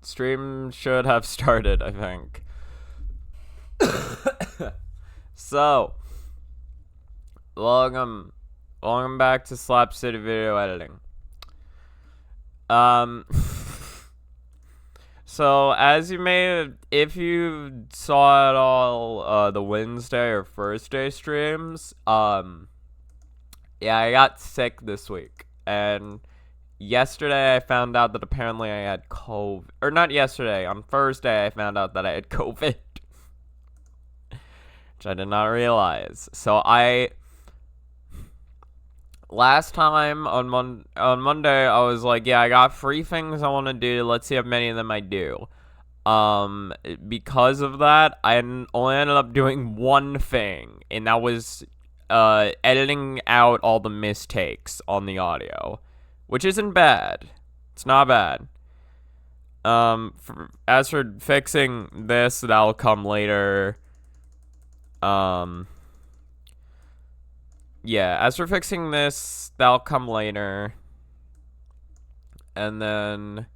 Stream should have started, I think. So, welcome back to Slap City Video Editing. So as you if you saw it all, the Wednesday or Thursday streams, yeah, I got sick this week, and yesterday I found out that apparently I had COVID, or not yesterday, on Thursday I found out that I had COVID, which I did not realize. So last time on Monday, I was like, yeah, I got 3 things I want to do. Let's see how many of them I do. Because of that, I only ended up doing 1 thing, and that was editing out all the mistakes on the audio, which isn't bad. It's not bad. As for fixing this, that'll come later. Yeah, as for fixing this, that'll come later. And then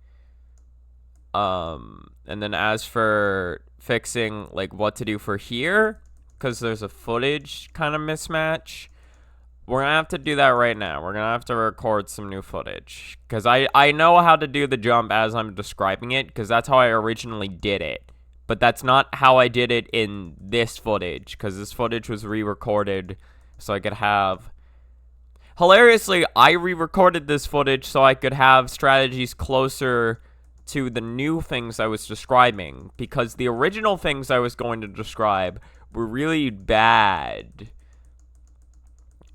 as for fixing, like, what to do for here, because there's a footage kind of mismatch, we're gonna have to do that right now. We're gonna have to record some new footage, because I know how to do the jump as I'm describing it, because that's how I originally did it. But that's not how I did it in this footage, because this footage was re-recorded so I could have... Hilariously, I re-recorded this footage so I could have strategies closer to the new things I was describing, because the original things I was going to describe were really bad.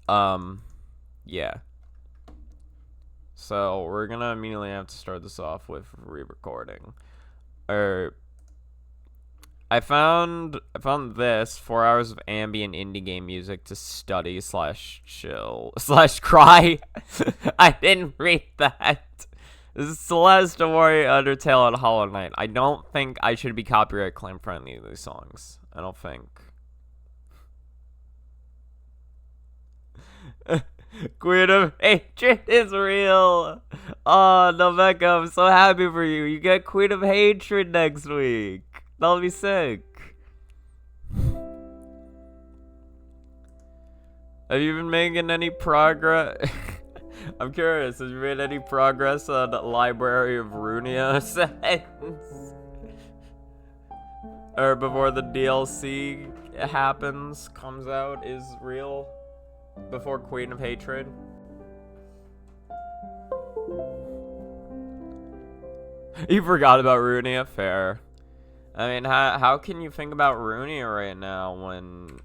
Yeah. So, we're gonna immediately have to start this off with re-recording. I found this 4 hours of ambient indie game music to study / chill / cry. I didn't read that. This is Celeste, Ori, Undertale, and Hollow Knight. I don't think I should be copyright claim for any of these songs. I don't think. Queen of Hatred is real. Oh, Noveka, I'm so happy for you. You get Queen of Hatred next week. That'll be sick. Have you been making any progress? I'm curious, have you made any progress on the Library of Runia sentence? Or before the DLC comes out, is real? Before Queen of Hatred? You forgot about Runia? Fair. I mean, how can you think about Runia right now when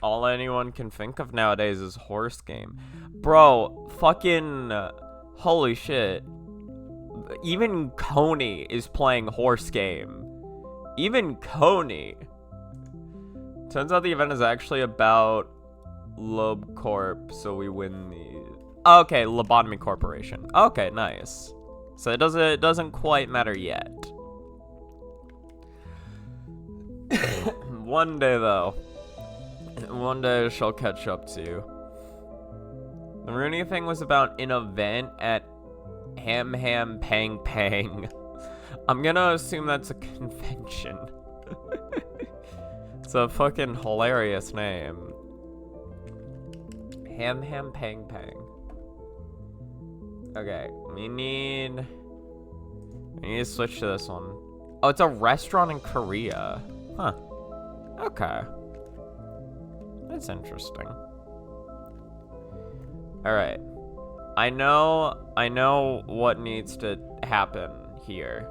all anyone can think of nowadays is horse game? Bro, fucking holy shit. Even Coney is playing horse game. Even Coney. Turns out the event is actually about LoBcorp, so we win the... Okay, Lobotomy Corporation. Okay, nice. So it doesn't quite matter yet. One day, though. One day I shall catch up to you. The Runia thing was about an event at Ham Ham Pang Pang. I'm gonna assume that's a convention. It's a fucking hilarious name. Ham Ham Pang Pang. Okay, we need to switch to this one. Oh, it's a restaurant in Korea. Huh. Okay. That's interesting. Alright. I know what needs to happen here.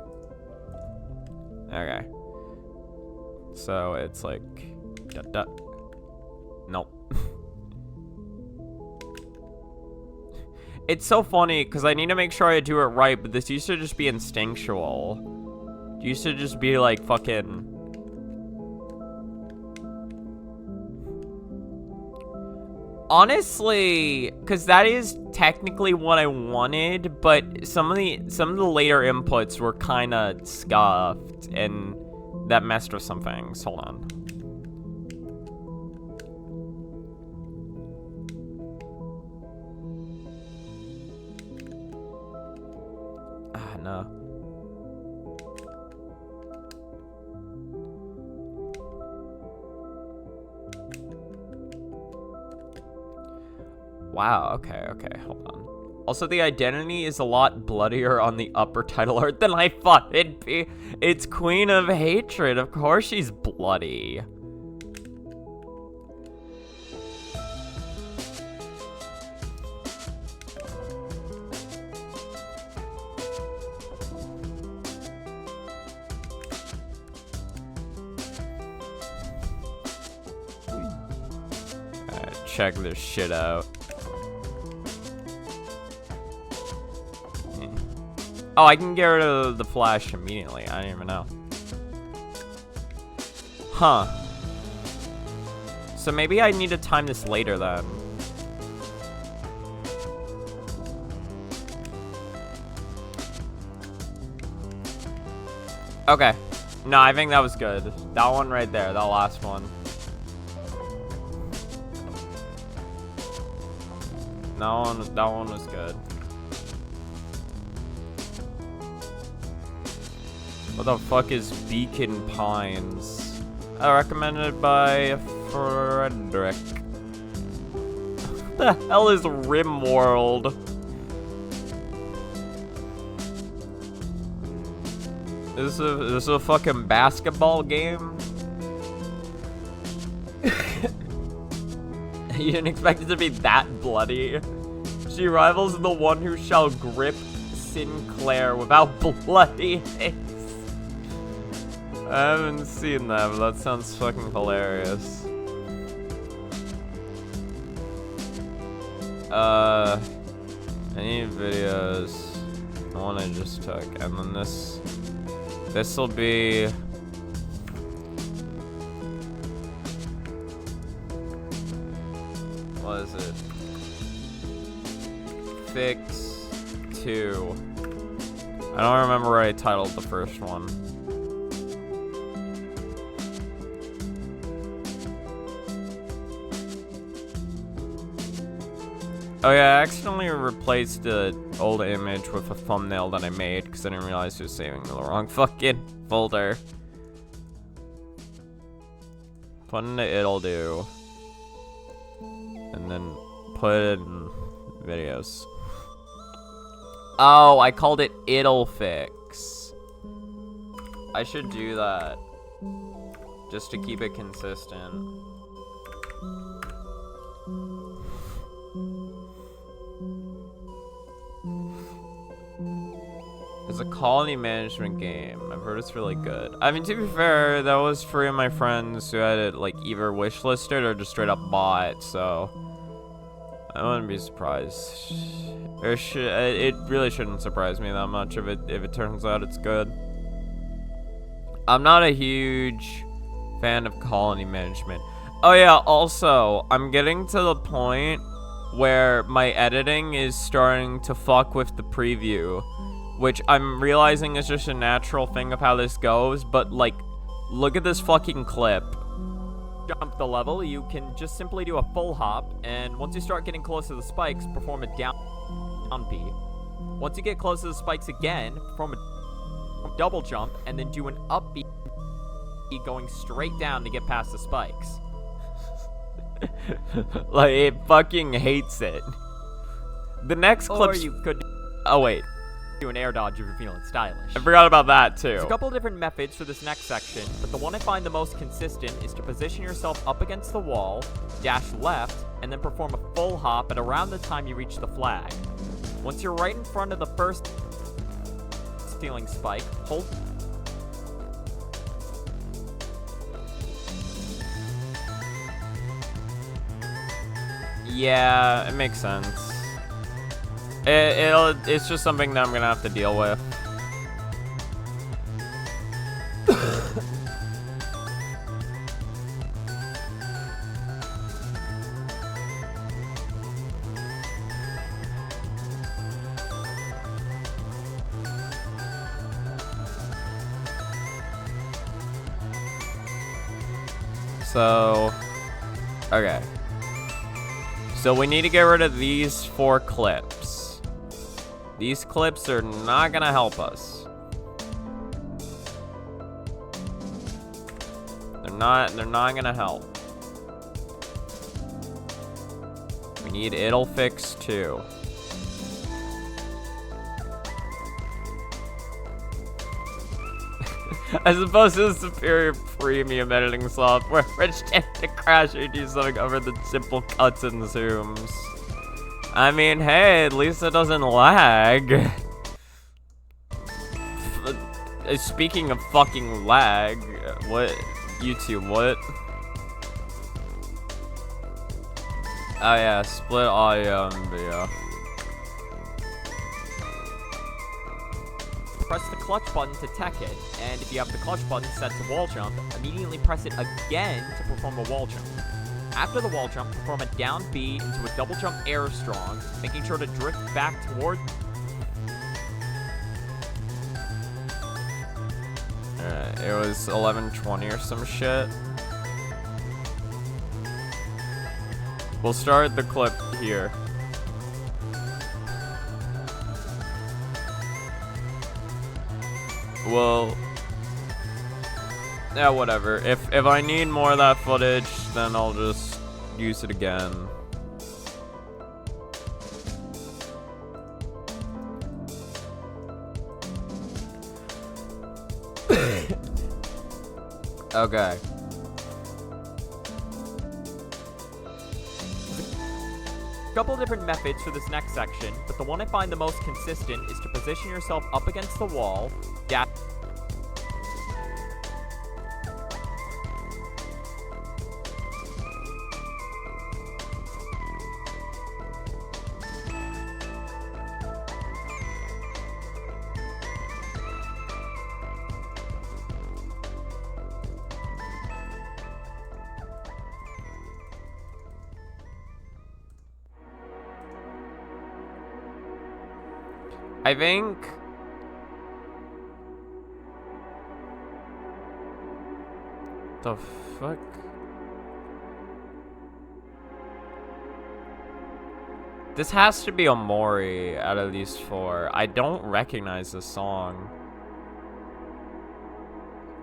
Okay. So it's like... Nope. It's so funny, because I need to make sure I do it right, but this used to just be instinctual. It used to just be like fucking... Honestly, because that is technically what I wanted, but some of the later inputs were kind of scuffed, and that messed with some things. Hold on. Ah, no. Wow, okay, hold on. Also, the identity is a lot bloodier on the upper title art than I thought it'd be. It's Queen of Hatred. Of course she's bloody. Check this shit out. Oh, I can get rid of the flash immediately. I didn't even know. Huh. So maybe I need to time this later then. Okay. No, I think that was good. That one right there, that last one. That one was good. What the fuck is Beacon Pines? Recommended by Frederick. What the hell is Rimworld? Is this a fucking basketball game? You didn't expect it to be that bloody. She rivals the one who shall grip Sinclair without bloody face. I haven't seen that, but that sounds fucking hilarious. Any videos? The one I just took, and then this will be. What is it? Fix 2. I don't remember what I titled the first one. Oh yeah, I accidentally replaced the old image with a thumbnail that I made because I didn't realize it was saving the wrong fucking folder. Put into it'll do. And then put it in videos. Oh, I called it It'll Fix. I should do that. Just to keep it consistent. It's a colony management game. I've heard it's really good. I mean, to be fair, that was three of my friends who had it like either wishlisted or just straight up bought, so I wouldn't be surprised. It really shouldn't surprise me that much if it turns out it's good. I'm not a huge fan of colony management. Oh yeah, also, I'm getting to the point where my editing is starting to fuck with the preview, which I'm realizing is just a natural thing of how this goes, but like, look at this fucking clip. Jump the level, you can just simply do a full hop, and once you start getting close to the spikes, perform a down B. Once you get close to the spikes again, perform a double jump, and then do an up B going straight down to get past the spikes. Like, it fucking hates it. The next clip you could... Oh, wait. Do an air dodge if you're feeling stylish. I forgot about that, too. There's a couple of different methods for this next section, but the one I find the most consistent is to position yourself up against the wall, dash left, and then perform a full hop at around the time you reach the flag. Once you're right in front of the first stealing spike, hold... Yeah, it makes sense. It's just something that I'm gonna have to deal with. So, okay. So we need to get rid of these 4 clips. These clips are not gonna help us. They're not gonna help. We need it'll fix too. As opposed to the superior premium editing software, which tend to crash or do something over the simple cuts and zooms. I mean, hey, at least it doesn't lag. Speaking of fucking lag, what? YouTube, what? Oh yeah, split audio and video. Press the clutch button to tech it, and if you have the clutch button set to wall jump, immediately press it again to perform a wall jump. After the wall jump, perform a down B into a double jump air strong, making sure to drift back toward... It was 11:20 or some shit. We'll start the clip here. Well, yeah, whatever. If I need more of that footage, then I'll just use it again. Okay. Couple different methods for this next section, but the one I find the most consistent is to position yourself up against the wall, I think the fuck. This has to be a Mori out of these four. I don't recognize this song.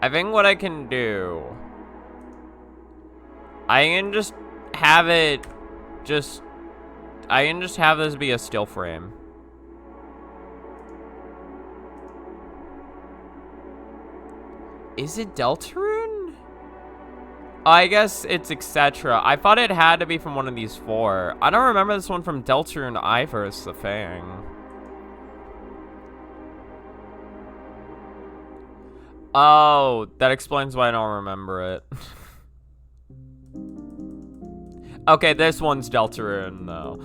I think what I can do, I can just have it I can just have this be a still frame. Is it Deltarune? I guess it's etc. I thought it had to be from one of these four. I don't remember this one from Deltarune Iver's the Fang. Oh, that explains why I don't remember it. Okay, this one's Deltarune though.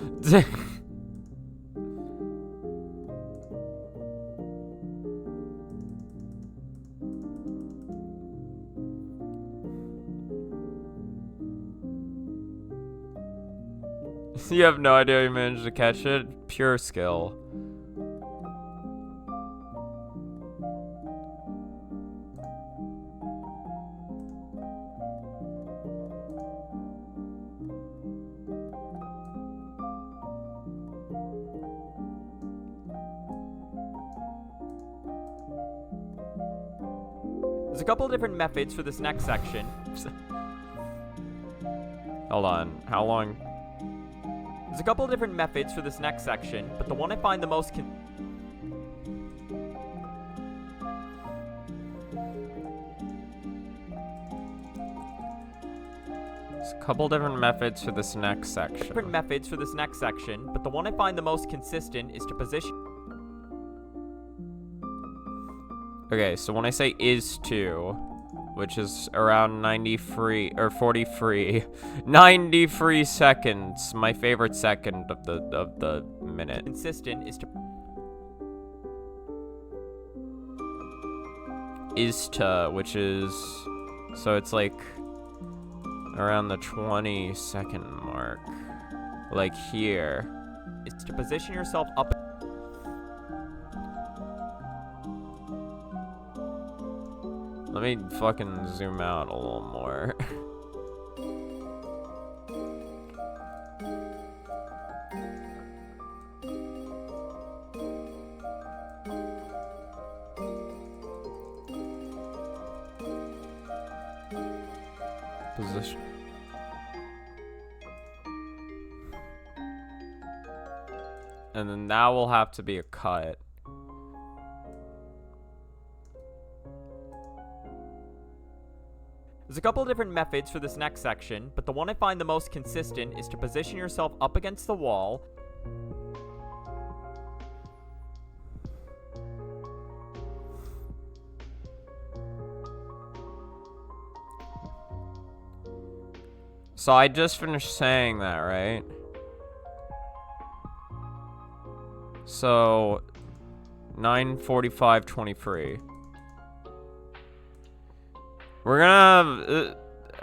You have no idea you managed to catch it? Pure skill. There's a couple different methods for this next section. Hold on, how long? There's a couple different methods for this next section, but the one I find the most There's a couple different methods for this next section. different methods for this next section, but the one I find the most consistent is to position. Okay, so when I say is to, which is around 93 or 43, 93 seconds, my favorite second of the minute. Consistent is to, which is, so it's like around the 20-second mark, like here. Is to position yourself up. Let me fucking zoom out a little more. Position. And then that will have to be a cut. There's a couple of different methods for this next section, but the one I find the most consistent is to position yourself up against the wall. So I just finished saying that, right? So 9:45:23. We're gonna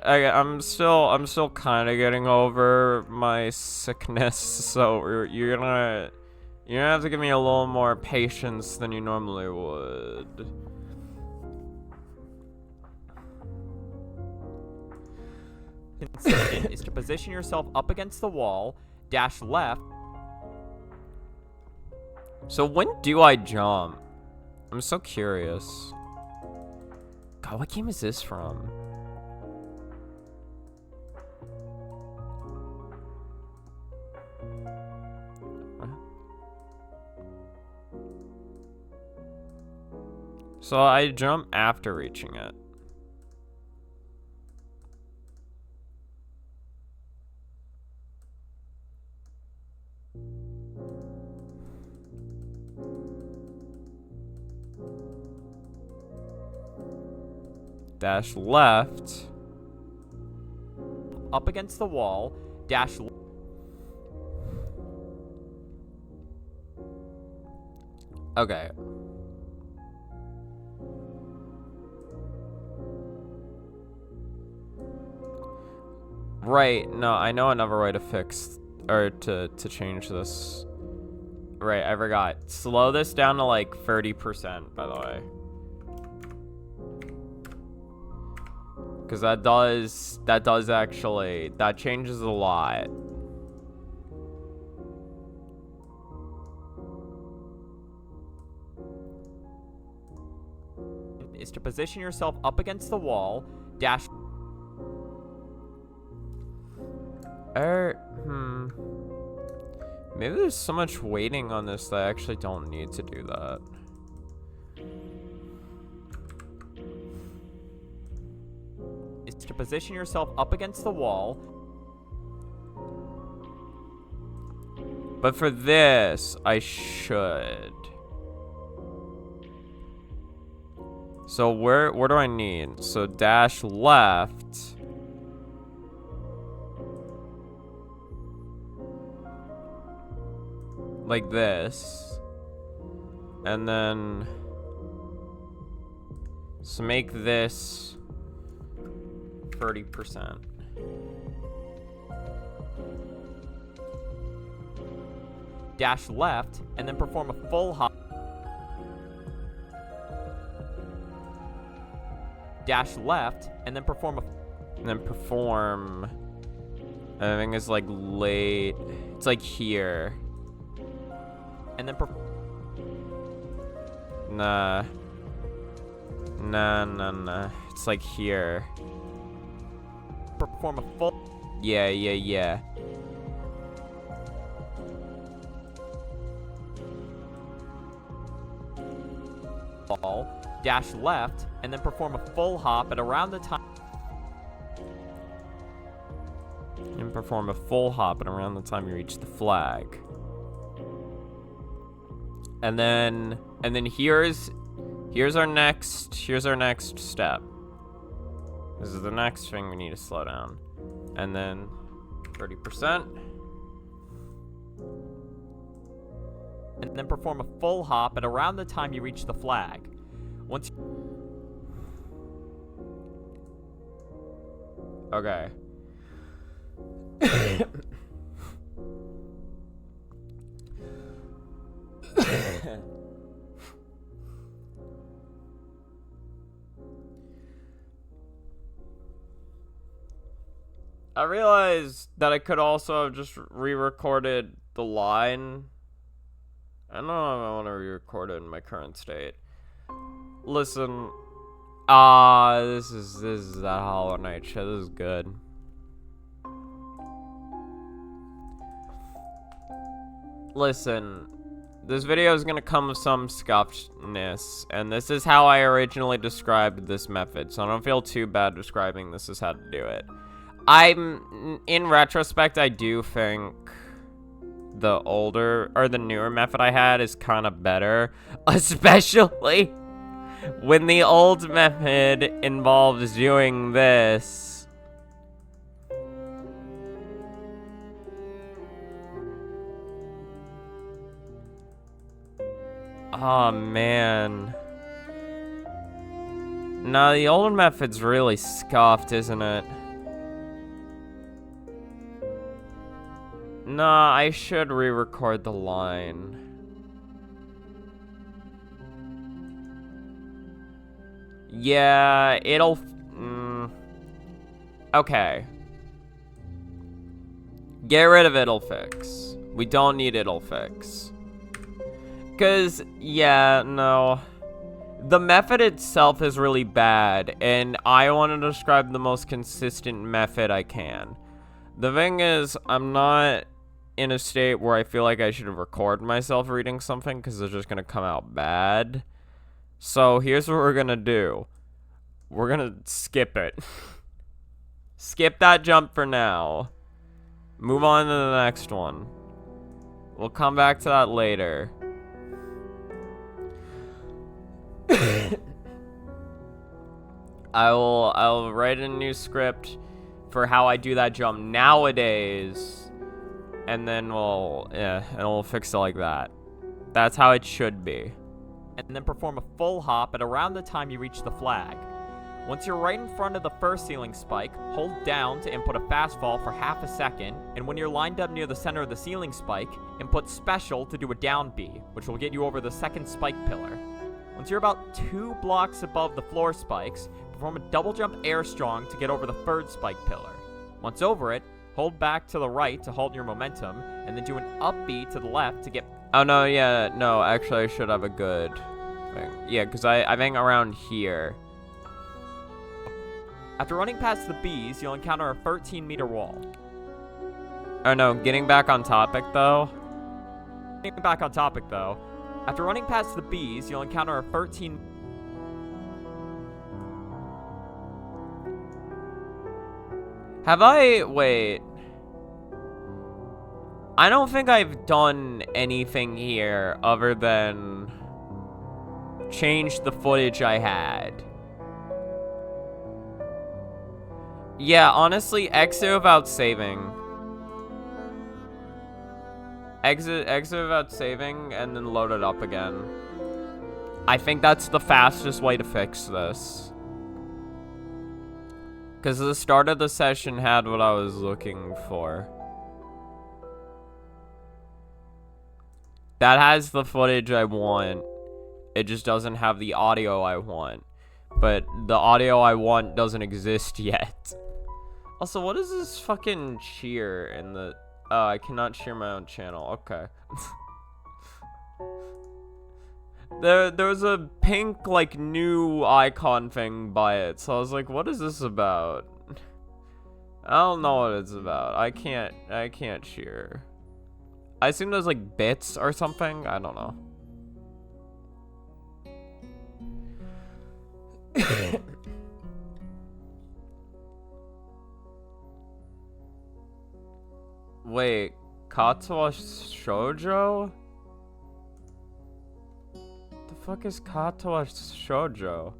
have, I'm still kind of getting over my sickness, so you're gonna have to give me a little more patience than you normally would. Consistent is to position yourself up against the wall, dash left. So when do I jump? I'm so curious. God, what game is this from? So I jump after reaching it. Dash left. Up against the wall, dash left. Okay. Right, no, I know another way to fix, or to change this. Right, I forgot. Slow this down to like 30%, by the way. Because that does actually, that changes a lot. Is to position yourself up against the wall, dash. Maybe there's so much waiting on this that I actually don't need to do that. Is to position yourself up against the wall. But for this, I should. So where do I need? So dash left. Like this. And then so make this 30%. Dash left, and then perform a full hop. Dash left, and then perform a. And then perform. I think it's like late. It's like here. And then Nah. Nah. It's like here. perform a full. Yeah. Ball, dash left, and then perform a full hop at around the time. And perform a full hop at around the time you reach the flag. And then here's our next step. This is the next thing we need to slow down. And then 30%. And then perform a full hop at around the time you reach the flag. Once. Okay. I realized that I could also have just re-recorded the line. I don't know if I want to re-record it in my current state. Listen, this is that Hollow Knight shit. This is good. Listen, This video is gonna come with some scuffedness, and this is how I originally described this method, so I don't feel too bad describing this is how to do it. In retrospect, I do think the older, or the newer method I had is kind of better, especially when the old method involves doing this. Oh, man. Nah, the old method's really scuffed, isn't it? Nah, I should re-record the line. Yeah, it'll... Okay. Get rid of it'll fix. We don't need it'll fix. Because, yeah, no. The method itself is really bad, and I want to describe the most consistent method I can. The thing is, I'm not in a state where I feel like I should record myself reading something, because it's just going to come out bad. So, here's what we're going to do. We're going to skip it. Skip that jump for now. Move on to the next one. We'll come back to that later. I'll write a new script for how I do that jump nowadays, and then we'll fix it like that. That's how it should be. And then perform a full hop at around the time you reach the flag. Once you're right in front of the first ceiling spike, hold down to input a fast fall for half a second, and when you're lined up near the center of the ceiling spike, input special to do a down B, which will get you over the second spike pillar. Once you're about 2 blocks above the floor spikes, perform a double jump air strong to get over the third spike pillar. Once over it, hold back to the right to halt your momentum, and then do an up B to the left to get... Oh, no, yeah, no, actually I should have a good thing. Yeah, because I think around here. After running past the Bs, you'll encounter a 13-meter wall. Oh, no, getting back on topic, though. After running past the Bs, you'll encounter a 13... Wait. I don't think I've done anything here other than change the footage I had. Yeah, honestly, exit without saving. Exit without saving, and then load it up again. I think that's the fastest way to fix this. Because the start of the session had what I was looking for. That has the footage I want. It just doesn't have the audio I want. But the audio I want doesn't exist yet. Also, what is this fucking cheer in the... Oh, I cannot cheer my own channel. Okay. There was a pink, like, new icon thing by it. So I was like, what is this about? I don't know what it's about. I can't cheer. I assume there's, like, bits or something. I don't know. Wait, Katawa Shoujo? The fuck is Katawa Shoujo?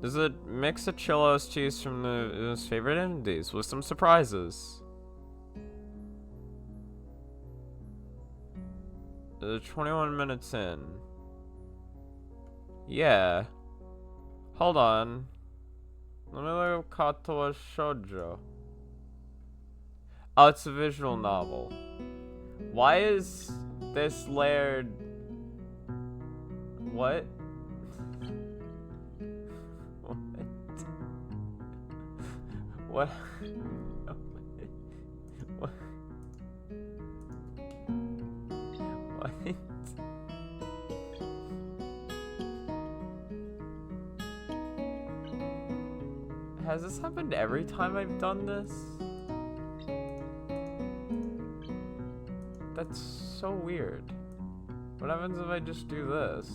Is it mix of chillos cheese from his favorite indies with some surprises? 21 minutes in. Yeah. Hold on. Let me look up Katawa Shoujo. Oh, it's a visual novel. Why is this layered... What? What? What? What? Has this happened every time I've done this? That's so weird. What happens if I just do this?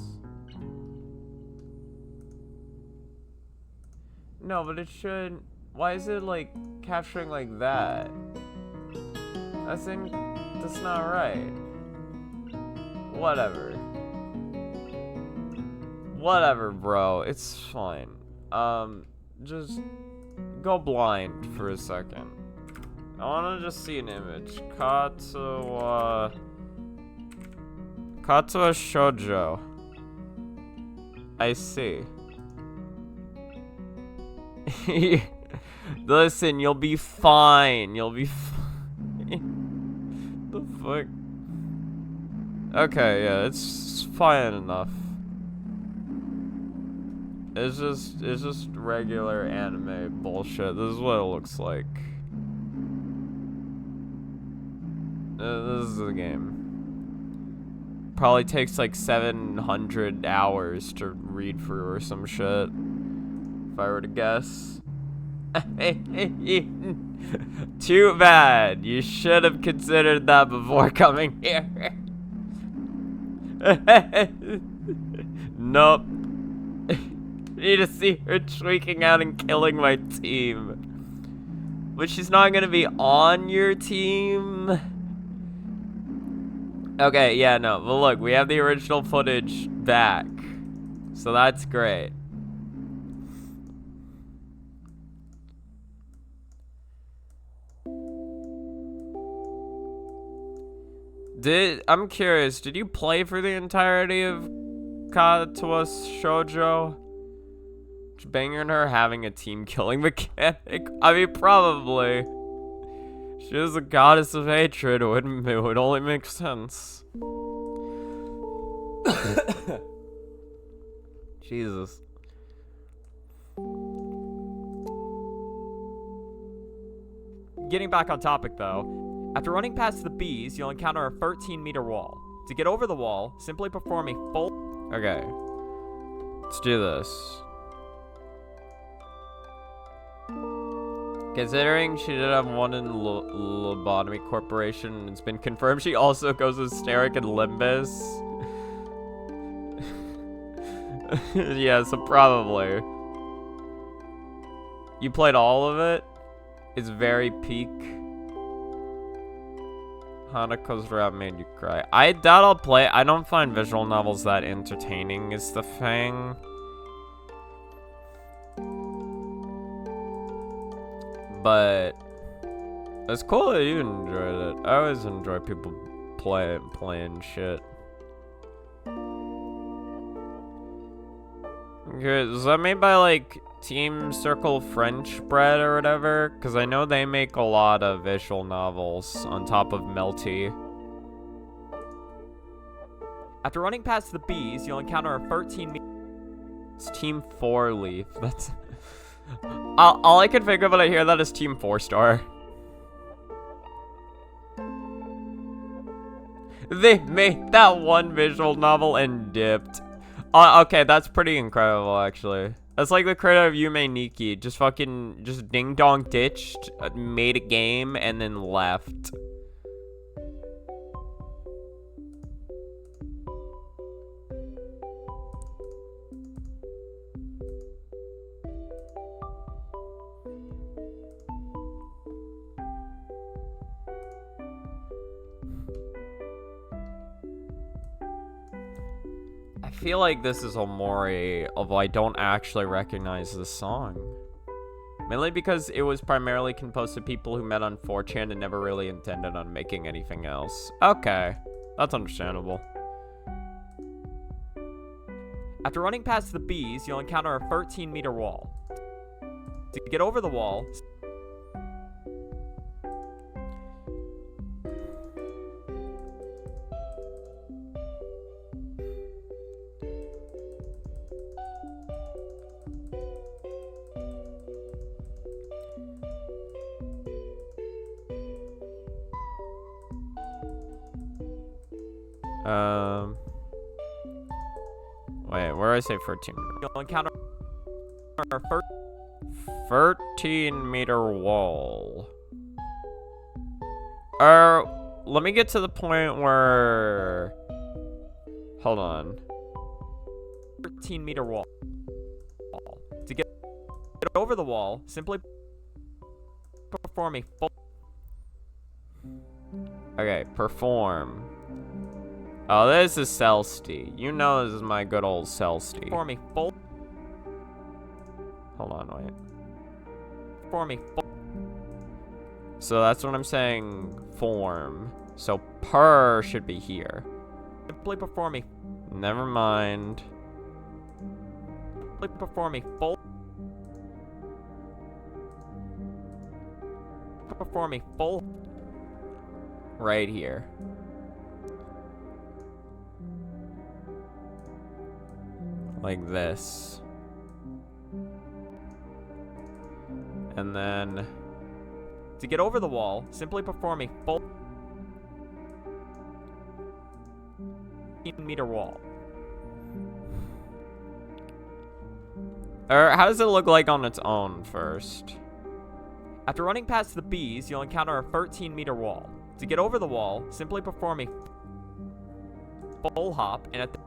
No, but it should... Why is it, like, capturing like that? That's not right. Whatever. Whatever, bro. It's fine. Just go blind for a second. I wanna just see an image. Katsuwa Shoujo. I see. Listen, you'll be fine. You'll be fine. The fuck? Okay, yeah, it's fine enough. It's just regular anime bullshit. This is what it looks like. This is the game. Probably takes like 700 hours to read through or some shit. If I were to guess. Too bad. You should have considered that before coming here. Nope. Need to see her tweaking out and killing my team. But she's not gonna be on your team. Okay, yeah, no. But look, we have the original footage back. So that's great. I'm curious, did you play for the entirety of Katsuwa Shoujo? Banging her having a team killing mechanic? I mean, probably. She is a goddess of hatred. It would only make sense. Jesus. Getting back on topic though, after running past the bees, you'll encounter a 13-meter wall. To get over the wall, simply perform a full... Okay. Let's do this. Considering she did have one in Lobotomy Corporation, it's been confirmed she also goes with Steric and Limbus. Yeah, so probably. You played all of it? It's very peak. Hanako's rap made you cry. I doubt I'll play. I don't find visual novels that entertaining is the thing. But it's cool that you enjoyed it. I always enjoy people playing shit. Okay, is that made by like Team Circle French Bread or whatever? Because I know they make a lot of visual novels on top of Melty. After running past the bees, you'll encounter a 13-meter... It's Team 4 Leaf. That's... all I can think of when I hear that is Team 4-Star. They made that one visual novel and dipped. Okay, that's pretty incredible, actually. That's like the creator of Yume Nikki. Just ding-dong ditched, made a game, and then left. I feel like this is Omori, although I don't actually recognize this song. Mainly because it was primarily composed to people who met on 4chan and never really intended on making anything else. Okay, that's understandable. After running past the bees, you'll encounter a 13-meter wall. To get over the wall... Wait, where do I say 13? You'll encounter a 13-meter wall. let me get to the point where... Hold on. 13-meter wall. To get over the wall, simply perform a full... Okay, perform. Oh, this is Celsty. You know this is my good old Celsty. Perform a full... Hold on, wait. Perform a full... So that's what I'm saying, form. So per should be here. Simply perform a... Never mind. Simply perform a full... Perform a full... Right here. Like this. And then... To get over the wall, simply perform a full... 13-meter wall. Or how does it look like on its own first? After running past the bees, you'll encounter a 13-meter wall. To get over the wall, simply perform a full hop, and at the...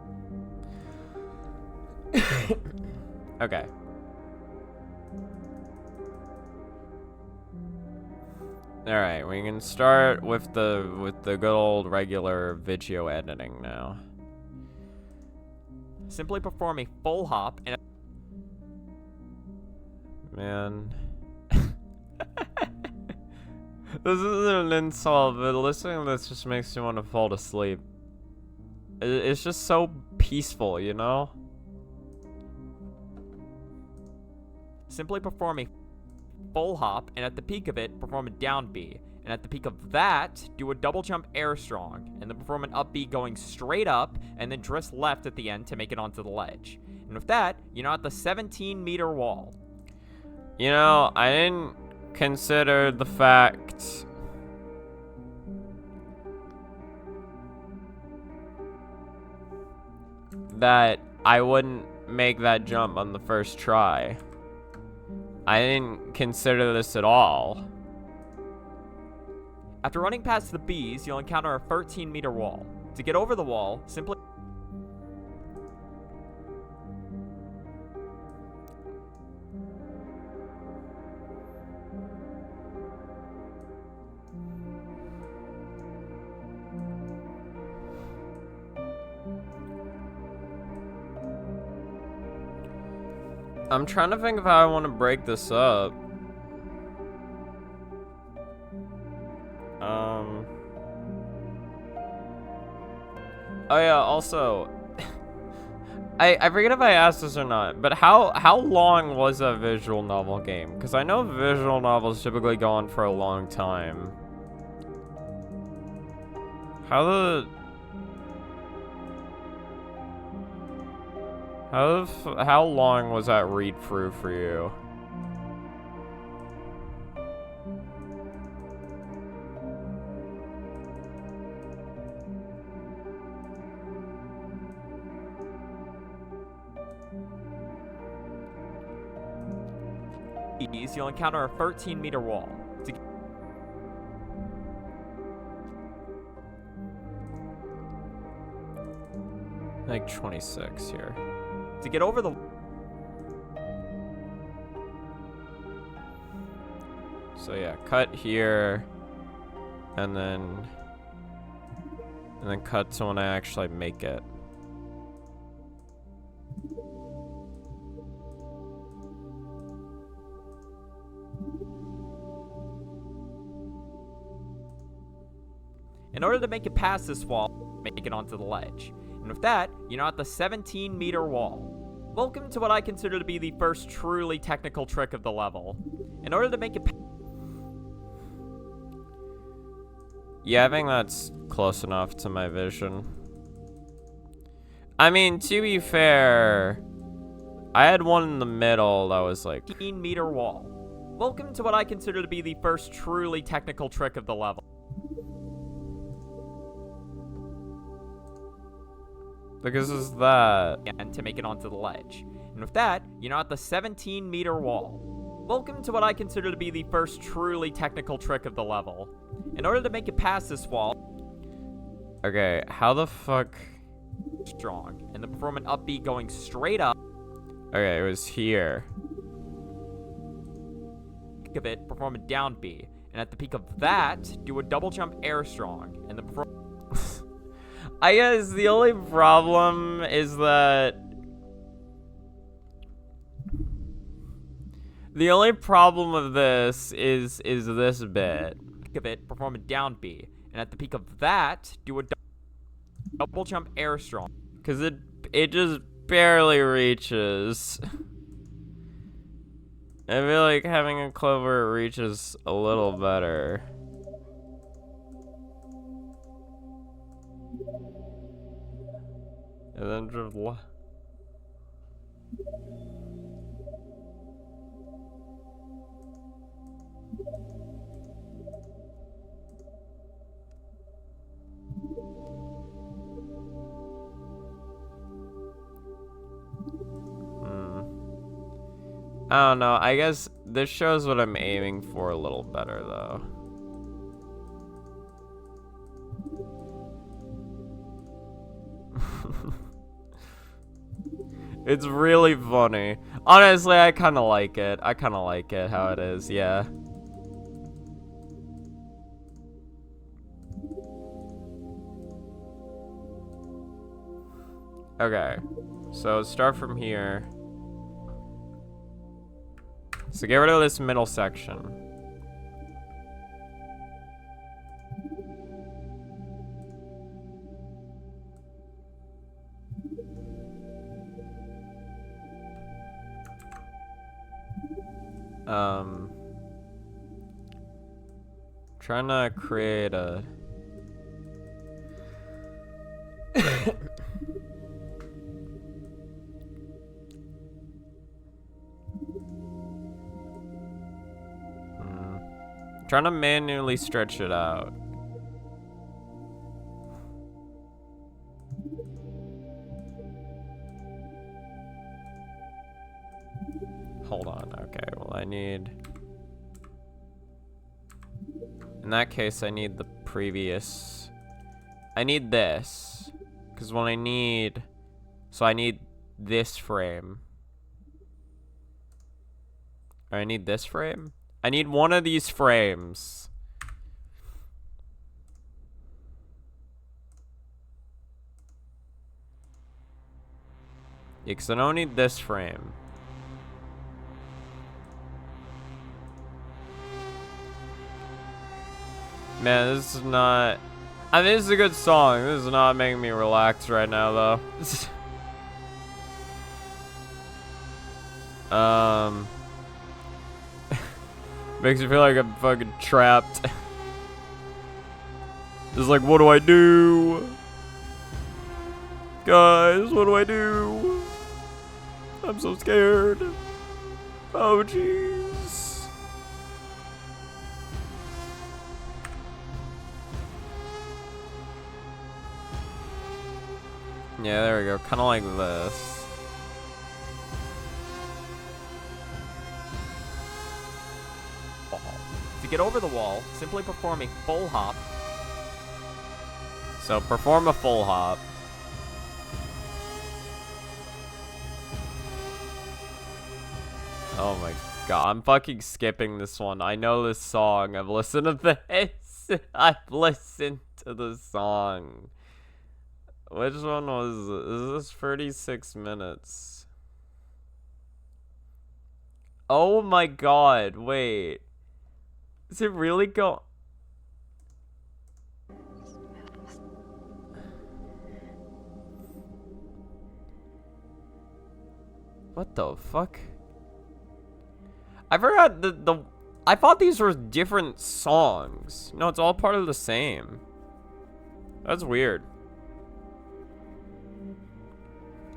Okay. Alright, we can start with the good old regular video editing now. Simply perform a full hop, and... Man. This isn't an insult, but listening to this just makes me want to fall asleep. It's just so peaceful, you know? Simply perform a full hop, and at the peak of it, perform a down B. And at the peak of that, do a double jump air strong, and then perform an up B going straight up, and then twist left at the end to make it onto the ledge. And with that, you're now at the 17-meter wall. You know, I didn't consider the fact that I wouldn't make that jump on the first try. I didn't consider this at all. After running past the bees, you'll encounter a 13-meter wall. To get over the wall, simply... I'm trying to think of how I want to break this up. Oh yeah, also, I forget if I asked this or not, but how long was that visual novel game? Because I know visual novels typically go on for a long time. How long was that read through for you? You'll encounter a 13-meter wall. Like 26 here. To get over the... So yeah, cut here, and then cut to when I actually make it. In order to make it past this wall, make it onto the ledge. And with that, you're now at the 17-meter wall. Welcome to what I consider to be the first truly technical trick of the level. In order to make it... Yeah, I think that's close enough to my vision. I mean, to be fair, I had one in the middle that was like... 15-meter wall. Welcome to what I consider to be the first truly technical trick of the level. Because is that... And to make it onto the ledge. And with that, you're now at the 17-meter wall. Welcome to what I consider to be the first truly technical trick of the level. In order to make it past this wall... Okay, how the fuck? strong, and then perform an up B going straight up. Okay, it was here. Of it, perform a down B, and at the peak of that, do a double jump air strong, and then perform. I guess the only problem is that the only problem of this is this bit. Of it, perform a down B, and at the peak of that, do a double jump air strong. Cause it just barely reaches. I feel like having a clover reaches a little better. And then just I don't know. I guess this shows what I'm aiming for a little better, though. It's really funny. Honestly, I kind of like it. I kind of like it how it is, yeah. Okay. So start from here. So get rid of this middle section. Trying to create a trying to manually stretch it out. Hold on, okay, well I need... In that case, I need the previous... I need this. Because when I need... So I need this frame. Or I need this frame? I need one of these frames. Yeah, because I don't need this frame. Man, this is not... I mean, this is a good song. This is not making me relax right now, though. Makes me feel like I'm fucking trapped. It's like, what do I do? Guys, what do I do? I'm so scared. Oh, jeez. Yeah, there we go. Kind of like this. To get over the wall, simply perform a full hop. So perform a full hop. Oh my god, I'm fucking skipping this one. I know this song. I've listened to this. I've listened to the song. Which one was it? Is this 36 minutes? Oh my god, wait. Is it really go? What the fuck? I forgot I thought these were different songs. No, it's all part of the same. That's weird.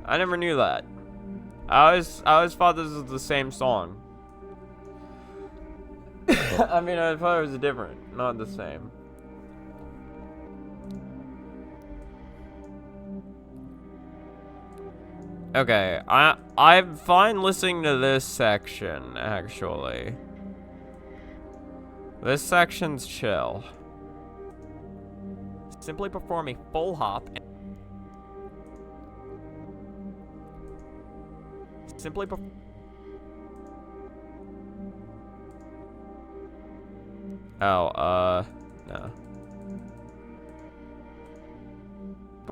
I never knew that. I always thought this was the same song. I mean, I thought it was different, not the same. Okay, I'm fine listening to this section, actually. This section's chill. Simply perform a full hop. Simply perform. Oh, no.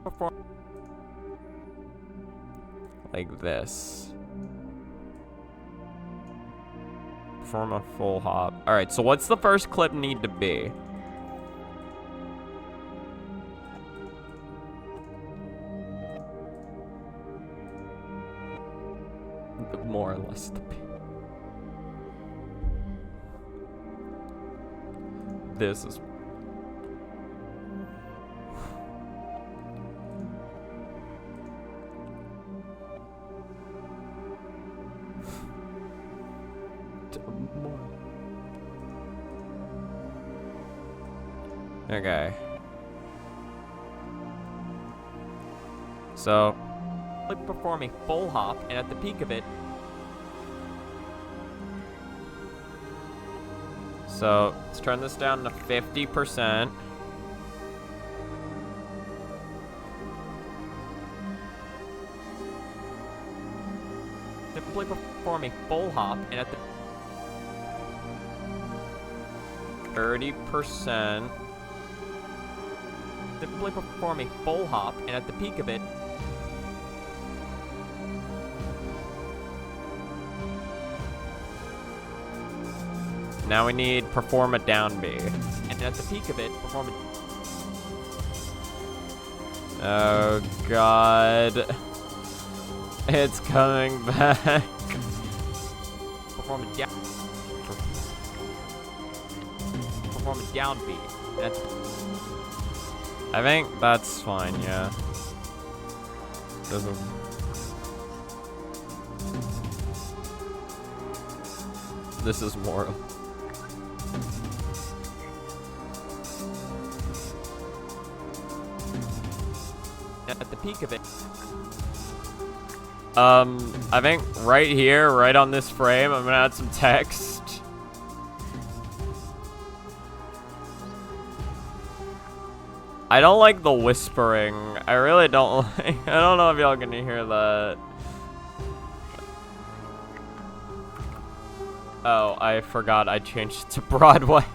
Perform. Like this. Perform a full hop. Alright, so what's the first clip need to be? More or less the beat. This is... Okay. So... Perform a full hop, and at the peak of it, So, let's turn this down to 50%. simply perform a full hop, and at the 30%. simply perform a full hop, and at the peak of it, Now we need perform a down B. and at the peak of it, perform a Oh god. It's coming back. perform a down perform a down B. And at the, I think that's fine, yeah. This is... This is more... at the peak of it, I think right here, right on this frame, I'm gonna add some text. I don't like the whispering. I really don't like... I don't know if y'all can hear that. Oh, I forgot I changed it to Broadway.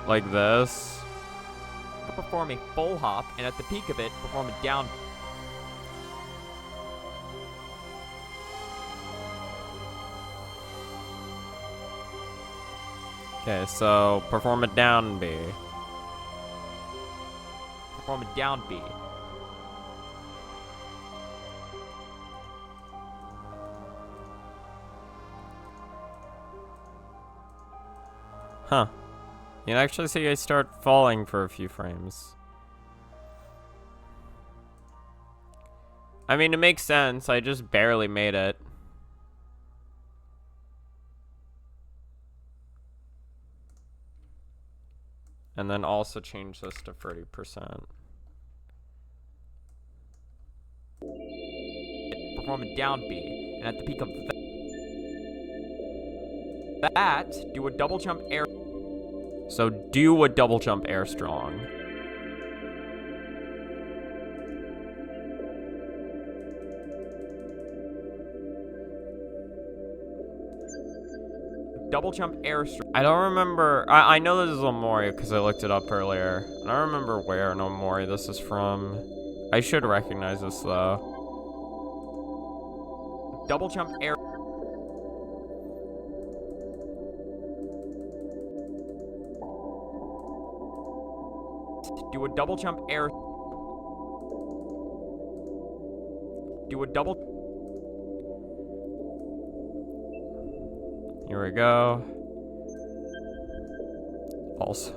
Like this. perform a full hop, and at the peak of it, perform a down. Okay, so perform a down B. Perform a down B. Huh. You can actually see I start falling for a few frames. I mean, it makes sense. I just barely made it. And then also change this to 30%. Perform a down B, and at the peak of that, do a double jump air. So do a double jump air strong. Double jump air strong. I don't remember. I know this is Omori because I looked it up earlier. I don't remember where in Omori this is from. I should recognize this though. Double jump air. Do a double jump air. Do a double. Here we go. False. At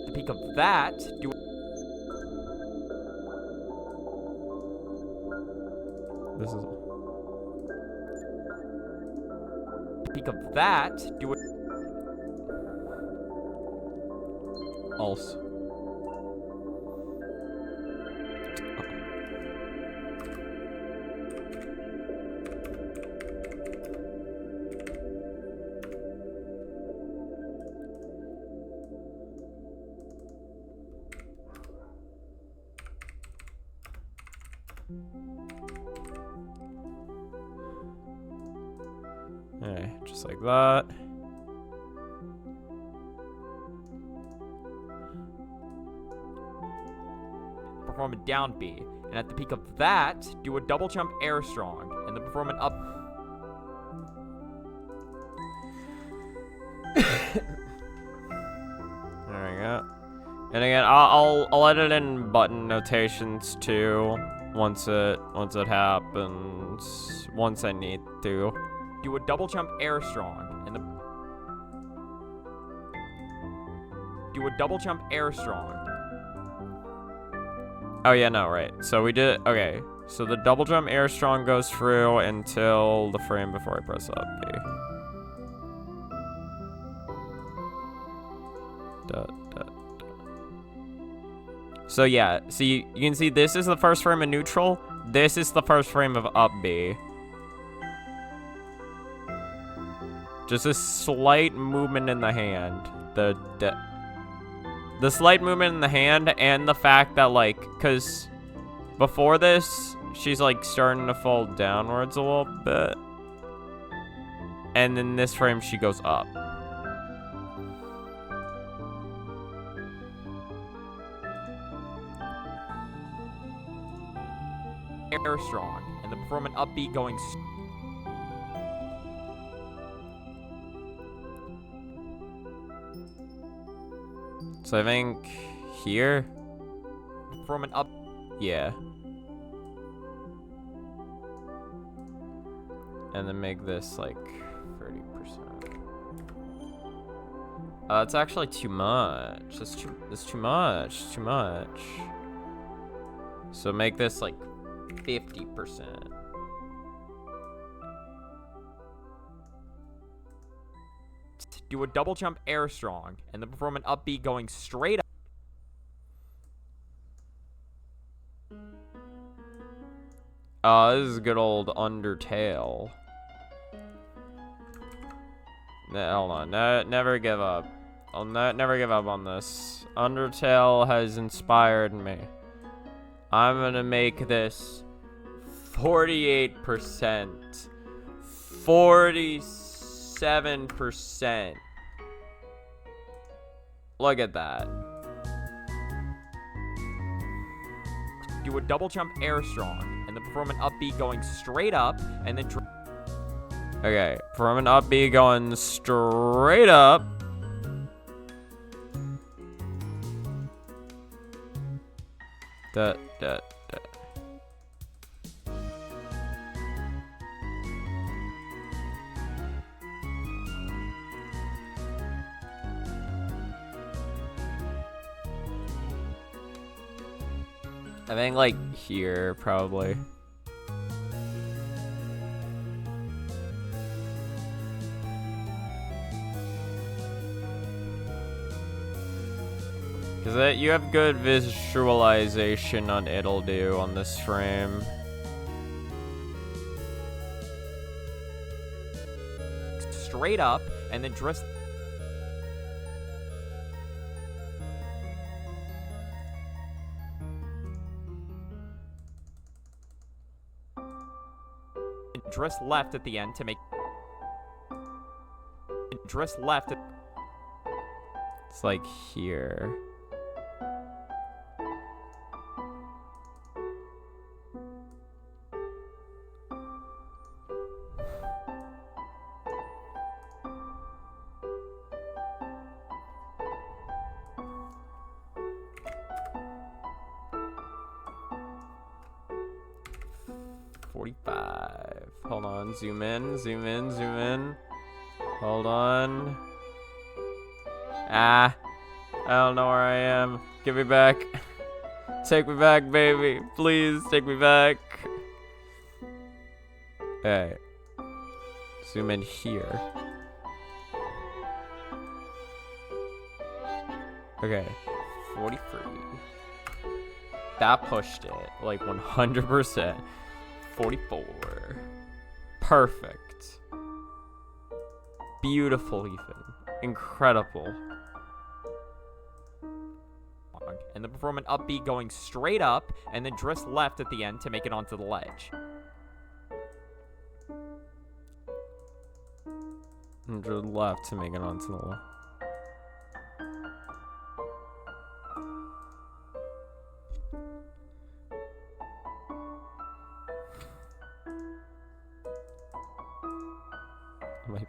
the peak of that, do. This is At the peak of that, do a. false. Okay, just like that. Perform a down B. And at the peak of that, do a double jump air strong. And then perform an up. There we go. And again, I'll edit in button notations too once it happens. Once I need to. Do a double jump air strong. And the. Do a double jump air strong. Oh yeah, no, right. So we did. Okay, so the double jump air strong goes through until the frame before I press up B. So yeah, see, you can see this is the first frame of neutral. This is the first frame of up B. Just a slight movement in the hand. The slight movement in the hand and the fact that, like, because before this, she's, like, starting to fall downwards a little bit. And in this frame, she goes up. Air strong. And then perform an up B going. So I think here, Perform an up. yeah. And then make this like 30%. That's actually too much. That's too much. It's too much. So make this like 50%. Do a double jump air strong. And then perform an up B going straight up. This is good old Undertale. Hold on. Never give up. I'll never give up on this. Undertale has inspired me. I'm gonna make this 48%. 47%. Look at that. Do a double jump air strong. And then perform an up B going straight up. And then. Okay, from an up B going straight up. Da. I think like here probably. Because you have good visualization on it'll do on this frame. Straight up. And then dress. Dress left at the end to make. Dress left. It's like here. 45. Hold on. Zoom in, zoom in, zoom in. Hold on. Ah. I don't know where I am. Give me back. Take me back, baby. Please take me back. Okay. Zoom in here. Okay. 43. That pushed it. Like 100%. 44. Perfect. Beautiful, Ethan. Incredible. And then perform an up B going straight up, and then drift left at the end to make it onto the ledge. And to the left to make it onto the left. Maybe.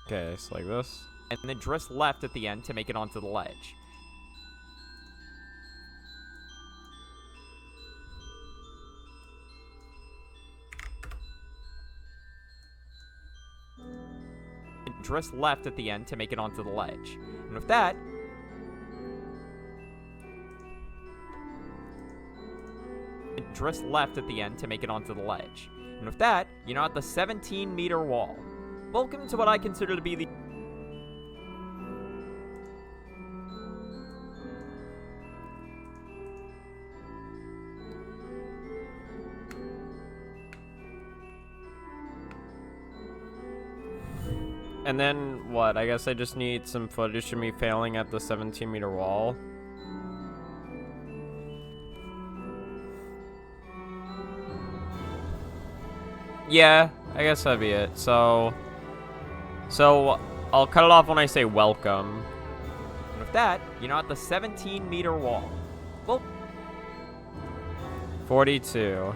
Okay, it's like this. And then drift left at the end to make it onto the ledge. And drift left at the end to make it onto the ledge. And with that, and drift left at the end to make it onto the ledge. And with that, you're now at the 17-meter wall. Welcome to what I consider to be the... And then what? I guess I just need some footage of me failing at the 17-meter wall. Yeah, I guess that'd be it. So I'll cut it off when I say welcome. And with that, you're now at the 17-meter wall. Well, 42.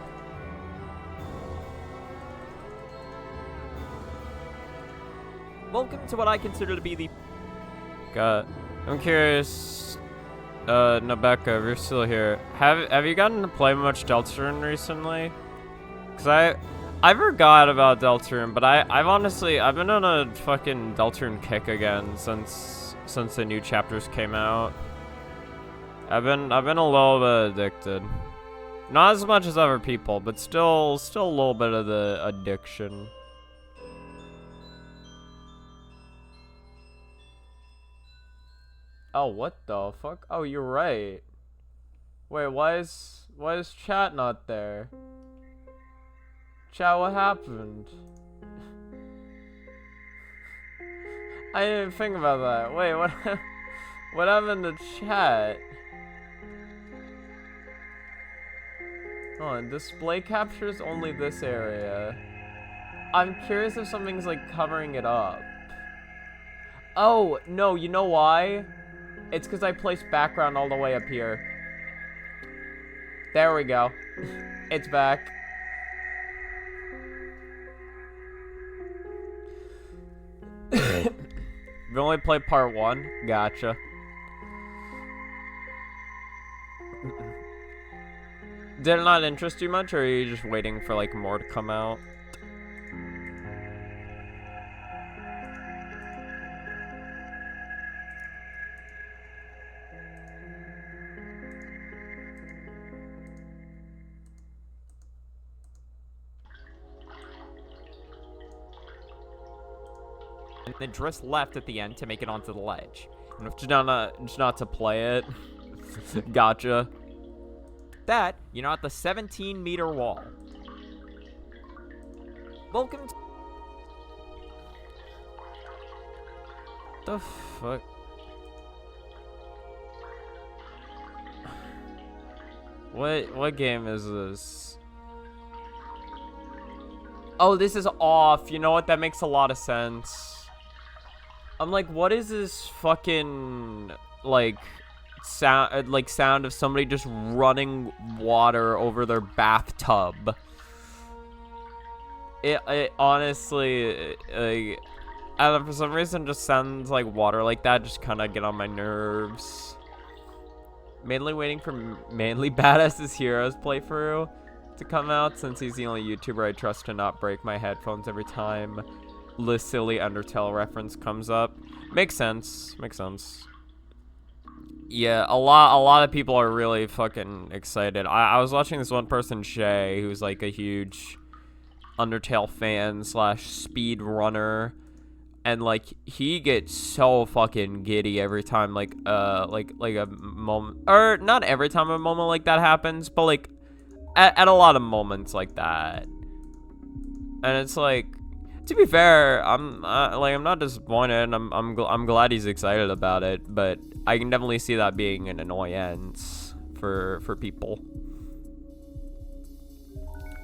welcome to what I consider to be the... I'm curious, Nebeka, if you're still here, have you gotten to play much Deltarune recently? Cause I forgot about Deltarune, but I've been on a fucking Deltarune kick again since the new chapters came out. I've been a little bit addicted. Not as much as other people, but still a little bit of the addiction. Oh, what the fuck? Oh, you're right. Wait, why is chat not there? Chat, what happened? I didn't even think about that. Wait, what happened to chat? Oh, display captures only this area. I'm curious if something's like covering it up. Oh, no, you know why? It's because I placed background all the way up here. There we go. It's back. We only played part 1. Gotcha. Did it not interest you much, or are you just waiting for like more to come out? And then drift left at the end to make it onto the ledge. And just not to play it. Gotcha. That, you're now at the 17-meter wall. Welcome to... The fuck? What game is this? Oh, this is off. You know what? That makes a lot of sense. I'm like, what is this fucking like sound of somebody just running water over their bathtub? It honestly, like, I don't know, for some reason, just sounds like water like that just kind of get on my nerves. Mainly waiting for Manly Badass's Heroes playthrough to come out, since he's the only YouTuber I trust to not break my headphones every time the silly Undertale reference comes up. Makes sense. Makes sense. Yeah, a lot of people are really fucking excited. I was watching this one person, Shay, who's like a huge Undertale fan slash speed runner, and like he gets so fucking giddy every time like a moment, or not every time a moment like that happens, but like at a lot of moments like that. And it's like, to be fair, I'm not disappointed. I'm glad he's excited about it, but I can definitely see that being an annoyance for people.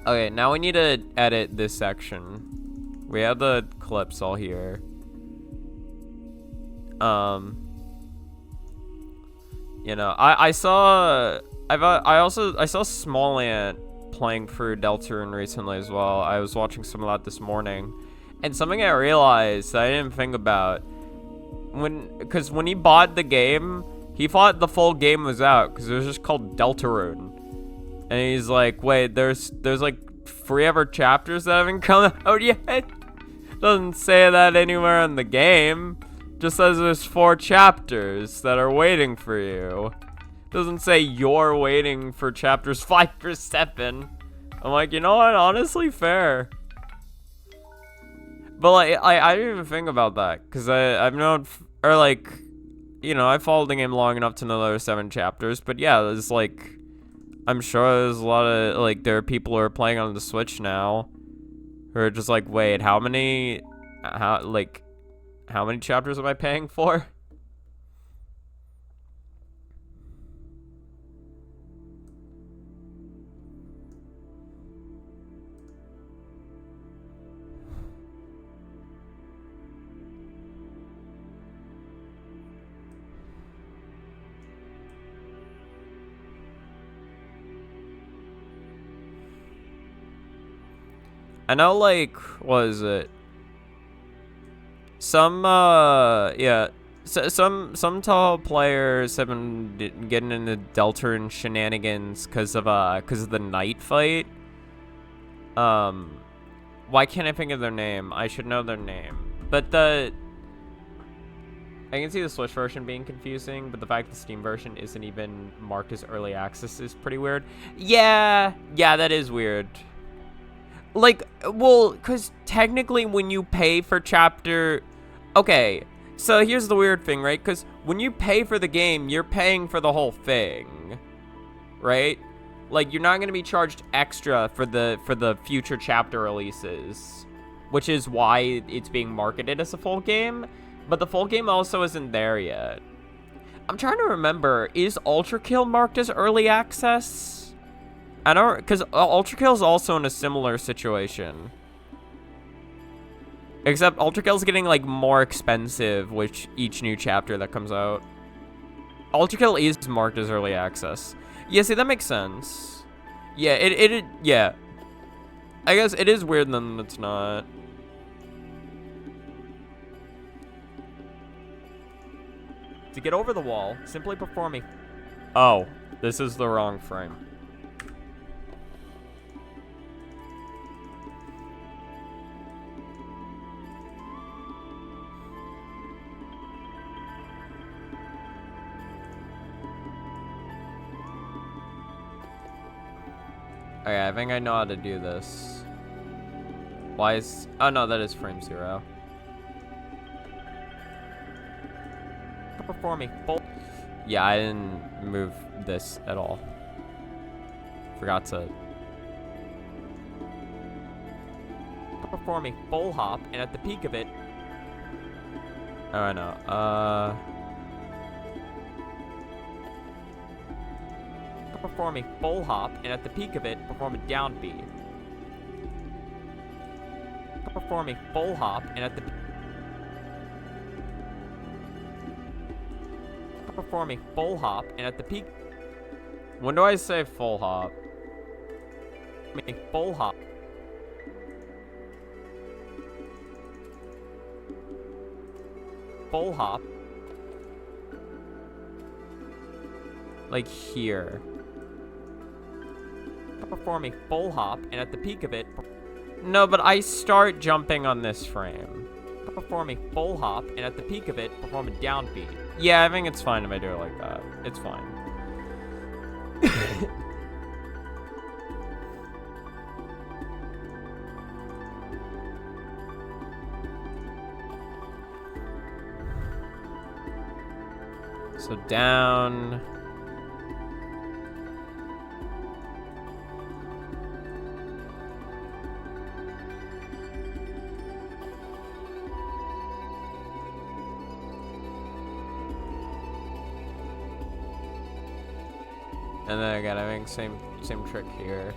Okay, now we need to edit this section. We have the clips all here. You know, I saw Small Ant playing through Deltarune recently as well. I was watching some of that this morning, and something I realized that I didn't think about, because when he bought the game, he thought the full game was out because it was just called Deltarune. And he's like, wait, there's like 3 other chapters that haven't come out yet? Doesn't say that anywhere in the game. Just says there's 4 chapters that are waiting for you. Doesn't say you're waiting for chapters 5 or 7. I'm like, you know what? Honestly, fair. But like, I didn't even think about that, because I've known, or like, you know, I followed the game long enough to know there were 7 chapters. But yeah, there's like, I'm sure there's a lot of, like, there are people who are playing on the Switch now who are just like, wait, how many chapters am I paying for? I know, like, what is it? Some, yeah. So, some tall players have been getting into Deltarune shenanigans because of the night fight. Why can't I think of their name? I should know their name. But I can see the Switch version being confusing, but the fact the Steam version isn't even marked as early access is pretty weird. Yeah, that is weird. Like, well, because technically when you pay for chapter... Okay, so here's the weird thing, right? Because when you pay for the game, you're paying for the whole thing, right? Like, you're not going to be charged extra for the future chapter releases, which is why it's being marketed as a full game, but the full game also isn't there yet. I'm trying to remember, is Ultra Kill marked as early access? I don't, because Ultra Kill is also in a similar situation. Except Ultra Kill's getting, like, more expensive with each new chapter that comes out. Ultra Kill is marked as early access. Yeah, see, that makes sense. Yeah, yeah. I guess it is weird then it's not. To get over the wall, simply perform a... Oh, this is the wrong frame. Okay, I think I know how to do this. Why is... Oh, no, that is frame 0. Performing full... Yeah, I didn't move this at all. Forgot to... Performing full hop, and at the peak of it... Oh, I know. Perform a full hop, and at the peak of it, perform a down B. Perform a full hop, and at the... Perform a full hop, and at the peak, When do I say full hop? a full hop. Full hop. Like here. Perform a full hop, and at the peak of it, No, but I start jumping on this frame. perform a full hop, and at the peak of it, perform a down beat. Yeah, I think it's fine if I do it like that. It's fine. So down. And then again, I think same trick here.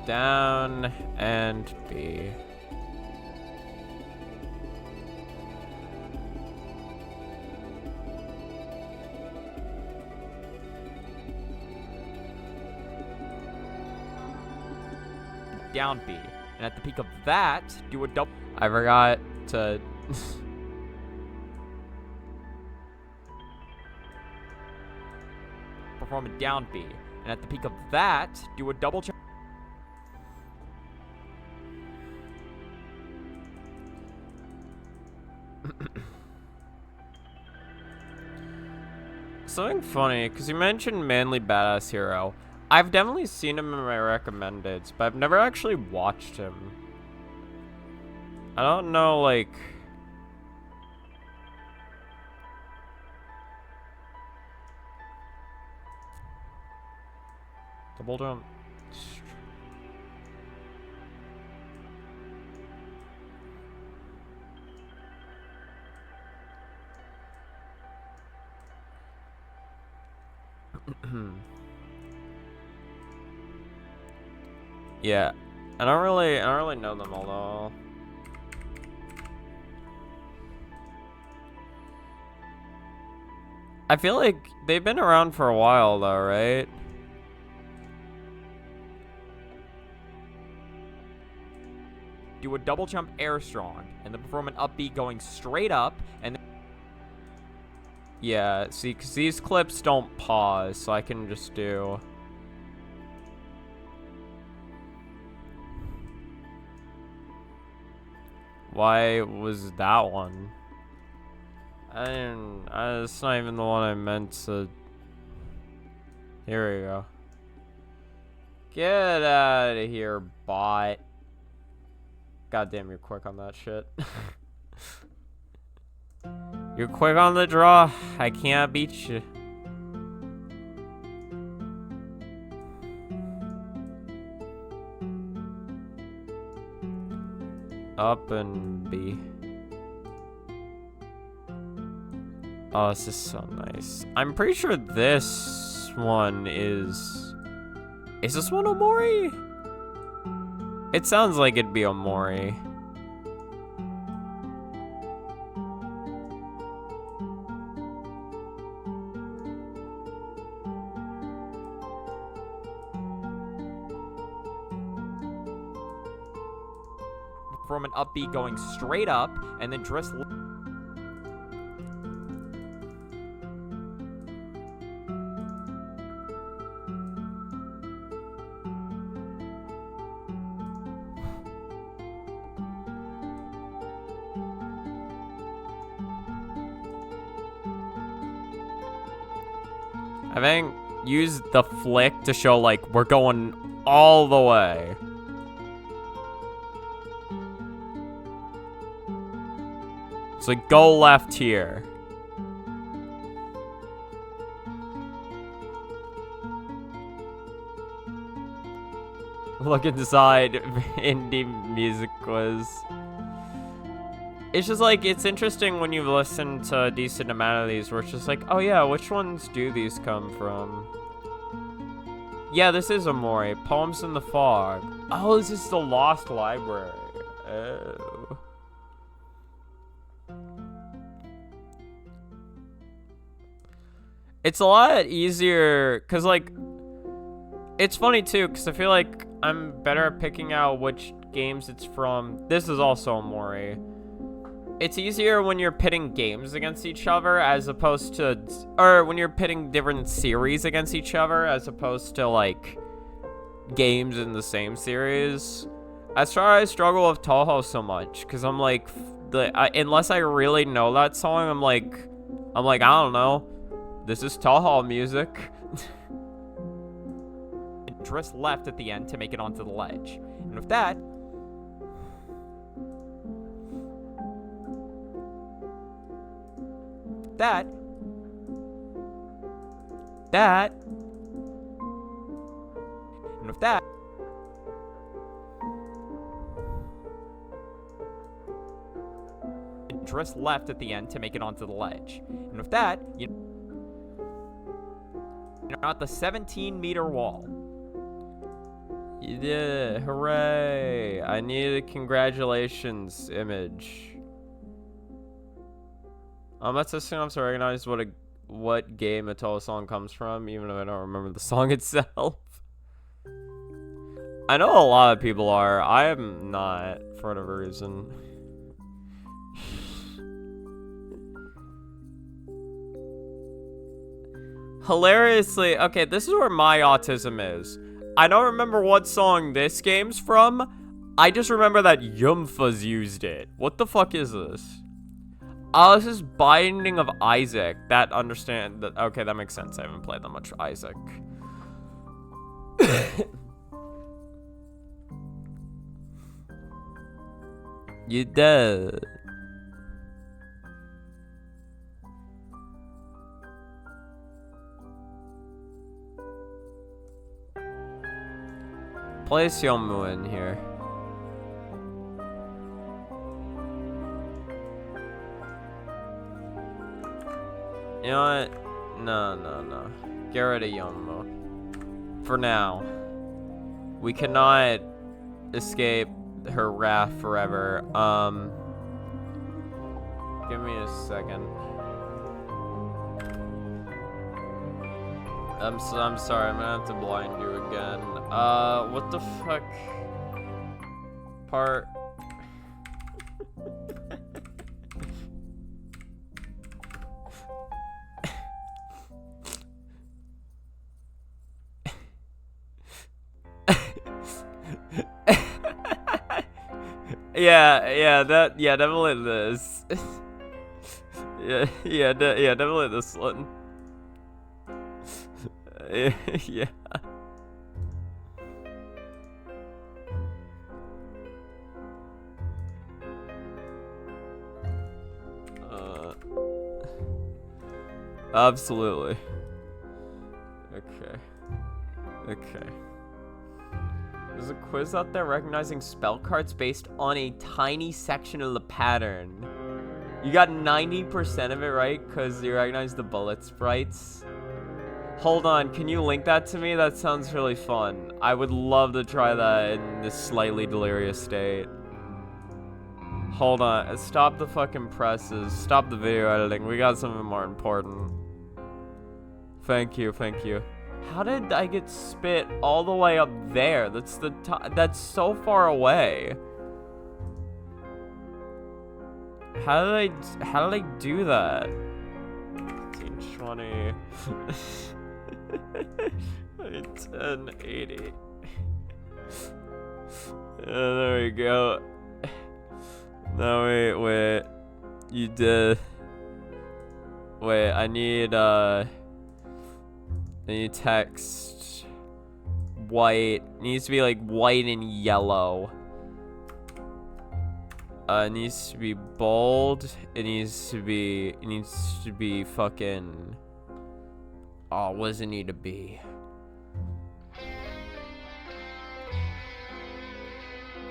Down and B. Down B. And at the peak of that, do a double. I forgot to. Perform a down B. And at the peak of that, do a double jump. Something funny, because you mentioned Manly Badass Hero. I've definitely seen him in my recommendeds, but I've never actually watched him. I don't know, like... Double jump. Yeah, I don't really know them all though. I feel like they've been around for a while though, right? Do a double jump air strong, and then perform an up B going straight up, and then Yeah, see, because these clips don't pause, so I can just do... Why was that one? That's not even the one I meant to... Here we go. Get out of here, bot. Goddamn, you're quick on that shit. You're quick on the draw. I can't beat you. Up and B. Oh, this is so nice. I'm pretty sure this one is... Is this one Omori? It sounds like it'd be Omori. perform an up B going straight up, and then drifts. I think use the flick to show like we're going all the way. So go left here. Look inside indie music quiz. It's just like, it's interesting when you listen to a decent amount of these where it's just like, oh yeah, which ones do these come from? Yeah, this is Omori. Poems in the Fog. Oh, this is the Lost Library. Oh. It's a lot easier, because, like, it's funny, too, because I feel like I'm better at picking out which games it's from. This is also Mori. It's easier when you're pitting games against each other as opposed to, or when you're pitting different series against each other as opposed to, like, games in the same series. That's why I struggle with Toho so much, because I'm like, unless I really know that song, I'm like, I don't know. This is Toho music. Drifts left at the end to make it onto the ledge. And with that, and with that, it drifts left at the end to make it onto the ledge. And with that, you're at the 17-meter wall. You did it. Hooray. I need a congratulations image. That's as soon as I recognize what game a Toho song comes from, even if I don't remember the song itself. I know a lot of people are. I am not, for whatever reason. Hilariously, okay, this is where my autism is. I don't remember what song this game's from. I just remember that Yumfas used it. What the fuck is this? Oh, this is Binding of Isaac. Okay, that makes sense. I haven't played that much Isaac. You did. Place Yomu in here. You know what? No. Get rid of Yomu. For now. We cannot escape her wrath forever. Give me a second. I'm sorry, I'm gonna have to blind you again. What the fuck? Part. Yeah, definitely this. yeah, definitely this one. Yeah. Absolutely. Okay. There's a quiz out there recognizing spell cards based on a tiny section of the pattern. You got 90% of it right because you recognize the bullet sprites. Hold on, can you link that to me? That sounds really fun. I would love to try that in this slightly delirious state. Hold on, stop the fucking presses. Stop the video editing. We got something more important. Thank you. How did I get spit all the way up there? That's so far away. How did I do that? 1920. 1080. There we go. No, wait. You did. Wait, I need text. White. It needs to be like white and yellow. It needs to be bold. It needs to be fucking. Oh, what does it need to be?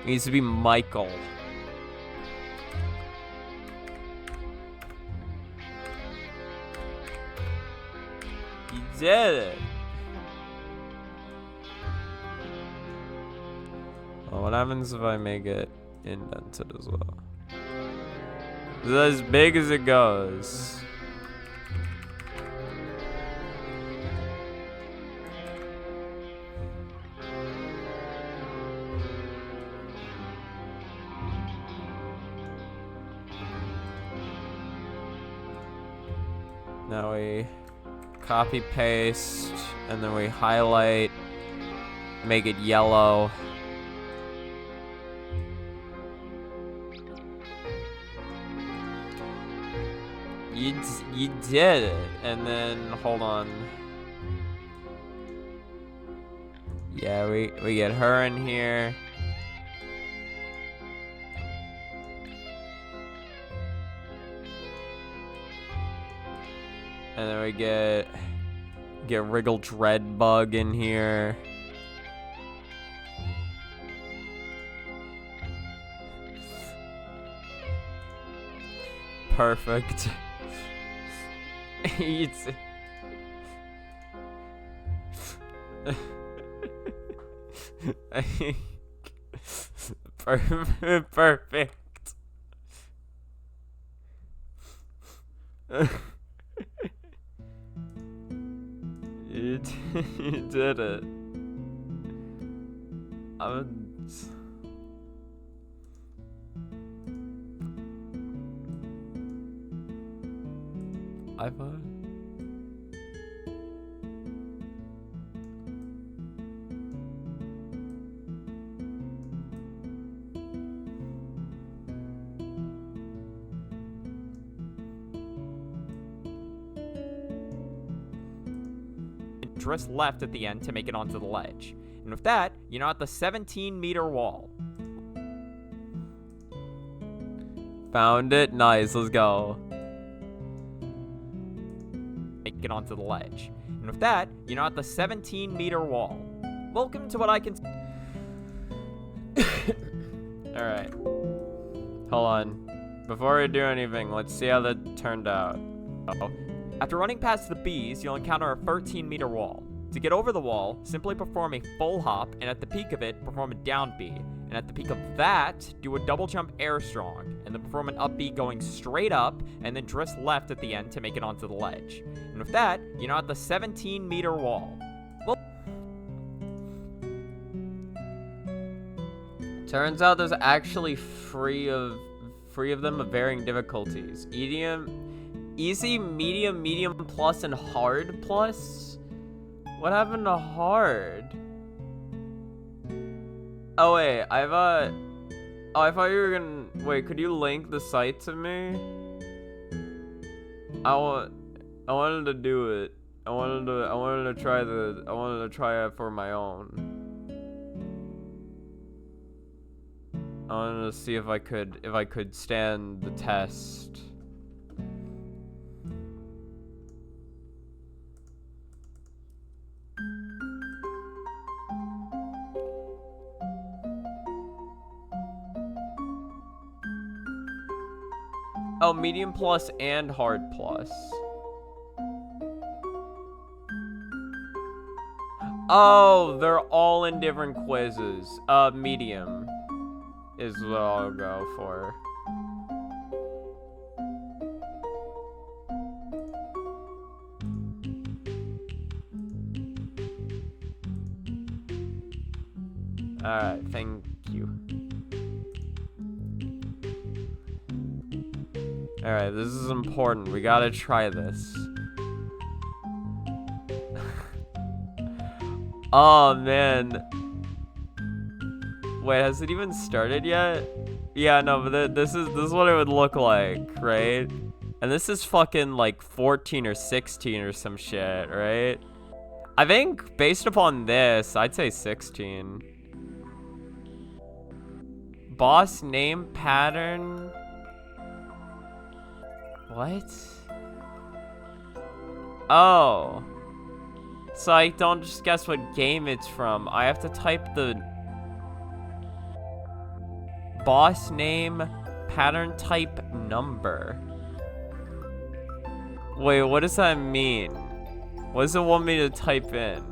It needs to be Michael. You did it. Oh, what happens if I make it indented as well? Is it as big as it goes? Now we copy paste, and then we highlight, make it yellow. You did it. And then hold on. Yeah, we get her in here. And then we get Wriggle Dreadbug in here. Perfect. It's perfect. You did it. iPod. Drift left at the end to make it onto the ledge. And with that, you're now at the 17-meter wall. Found it. Nice. Let's go. Make it onto the ledge. And with that, you're now at the 17-meter wall. Welcome to what I can... Alright. Hold on. Before we do anything, let's see how that turned out. After running past the bees, you'll encounter a 13-meter wall. To get over the wall, simply perform a full hop, and at the peak of it, perform a down B. And at the peak of that, do a double jump air strong, and then perform an up B going straight up, and then drift left at the end to make it onto the ledge. And with that, you're now at the 17-meter wall. Well, turns out there's actually three of them of varying difficulties. Easy, medium, medium plus, and hard plus? What happened to hard? Oh wait, I thought you were gonna... Wait, could you link the site to me? I wanted to do it. I wanted to try it for my own. I wanted to see if I could stand the test. Oh, medium plus and hard plus. Oh, they're all in different quizzes. Medium is what I'll go for. Alright, thank you. Alright, this is important. We gotta try this. Oh, man. Wait, has it even started yet? Yeah, no, but this is what it would look like, right? And this is fucking like 14 or 16 or some shit, right? I think based upon this, I'd say 16. Boss name pattern. What? Oh. So I don't just guess what game it's from. I have to type the boss name, pattern type, number. Wait, what does that mean? What does it want me to type in?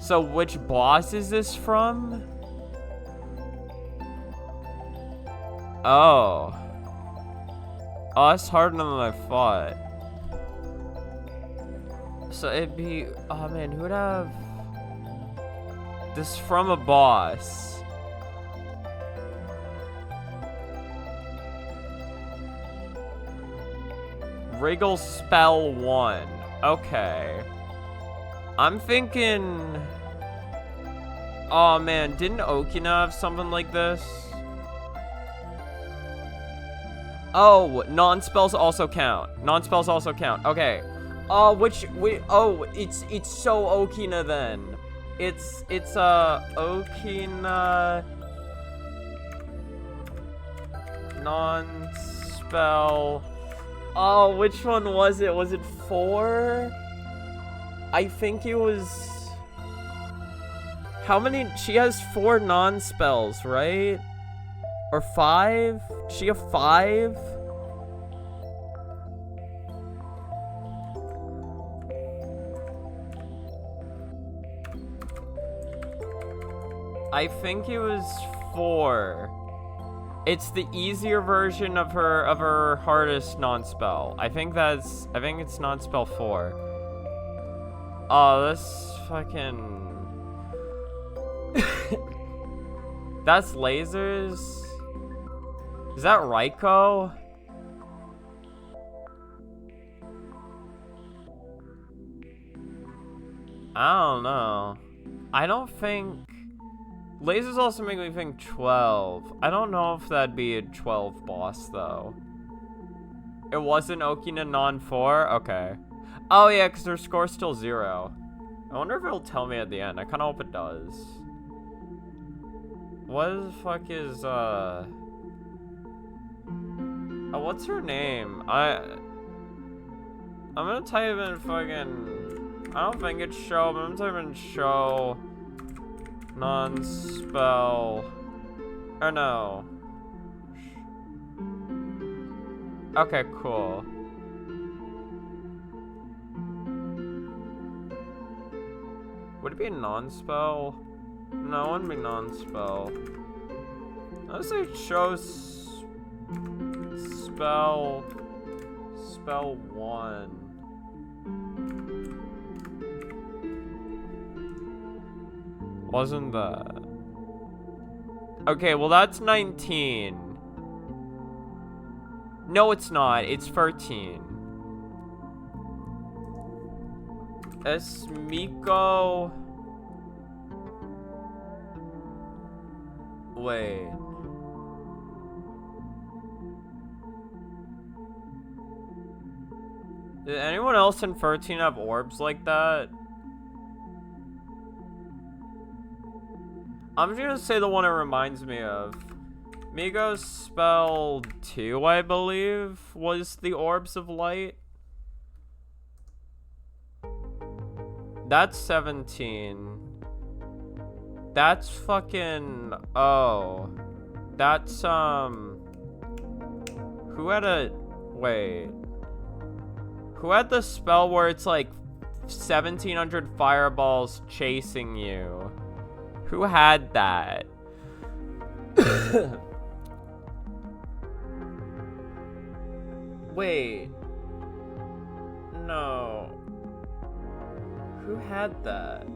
So which boss is this from? Oh. Oh, that's harder than I thought. So it'd be... Oh man, who would have... This from a boss. Wriggle Spell 1. Okay. I'm thinking... Oh man, didn't Okina have something like this? Oh, non-spells also count. Non-spells also count. Okay. Oh, it's so Okina then. It's Okina non-spell. Oh, which one was it? Was it 4? I think it was... How many? She has 4 non-spells, right? Or 5? She have 5? I think it was 4. It's the easier version of her hardest non-spell. I think it's non-spell 4. Oh, this fucking... That's lasers? Is that Raiko? I don't know. I don't think... Lasers also make me think 12. I don't know if that'd be a 12 boss, though. It wasn't Okina non-4? Okay. Oh, yeah, because her score's still 0. I wonder if it'll tell me at the end. I kind of hope it does. What the fuck is, Oh, what's her name? I'm gonna type in fucking... I don't think it's show, but I'm gonna type in show... Non-spell... Or no. Okay, cool. Would it be a non-spell? No, it wouldn't be non-spell. Let's say show spell 1. Wasn't that? Okay, well that's 19. No, it's not. It's 13. Esmiko. Wait. Did anyone else in 13 have orbs like that? I'm just gonna say the one it reminds me of. Migo's spell 2, I believe, was the orbs of light. That's 17. That's fucking... Oh. That's, Who had a... Wait. Who had the spell where it's like 1,700 fireballs chasing you? Who had that? Wait. No. Who had that?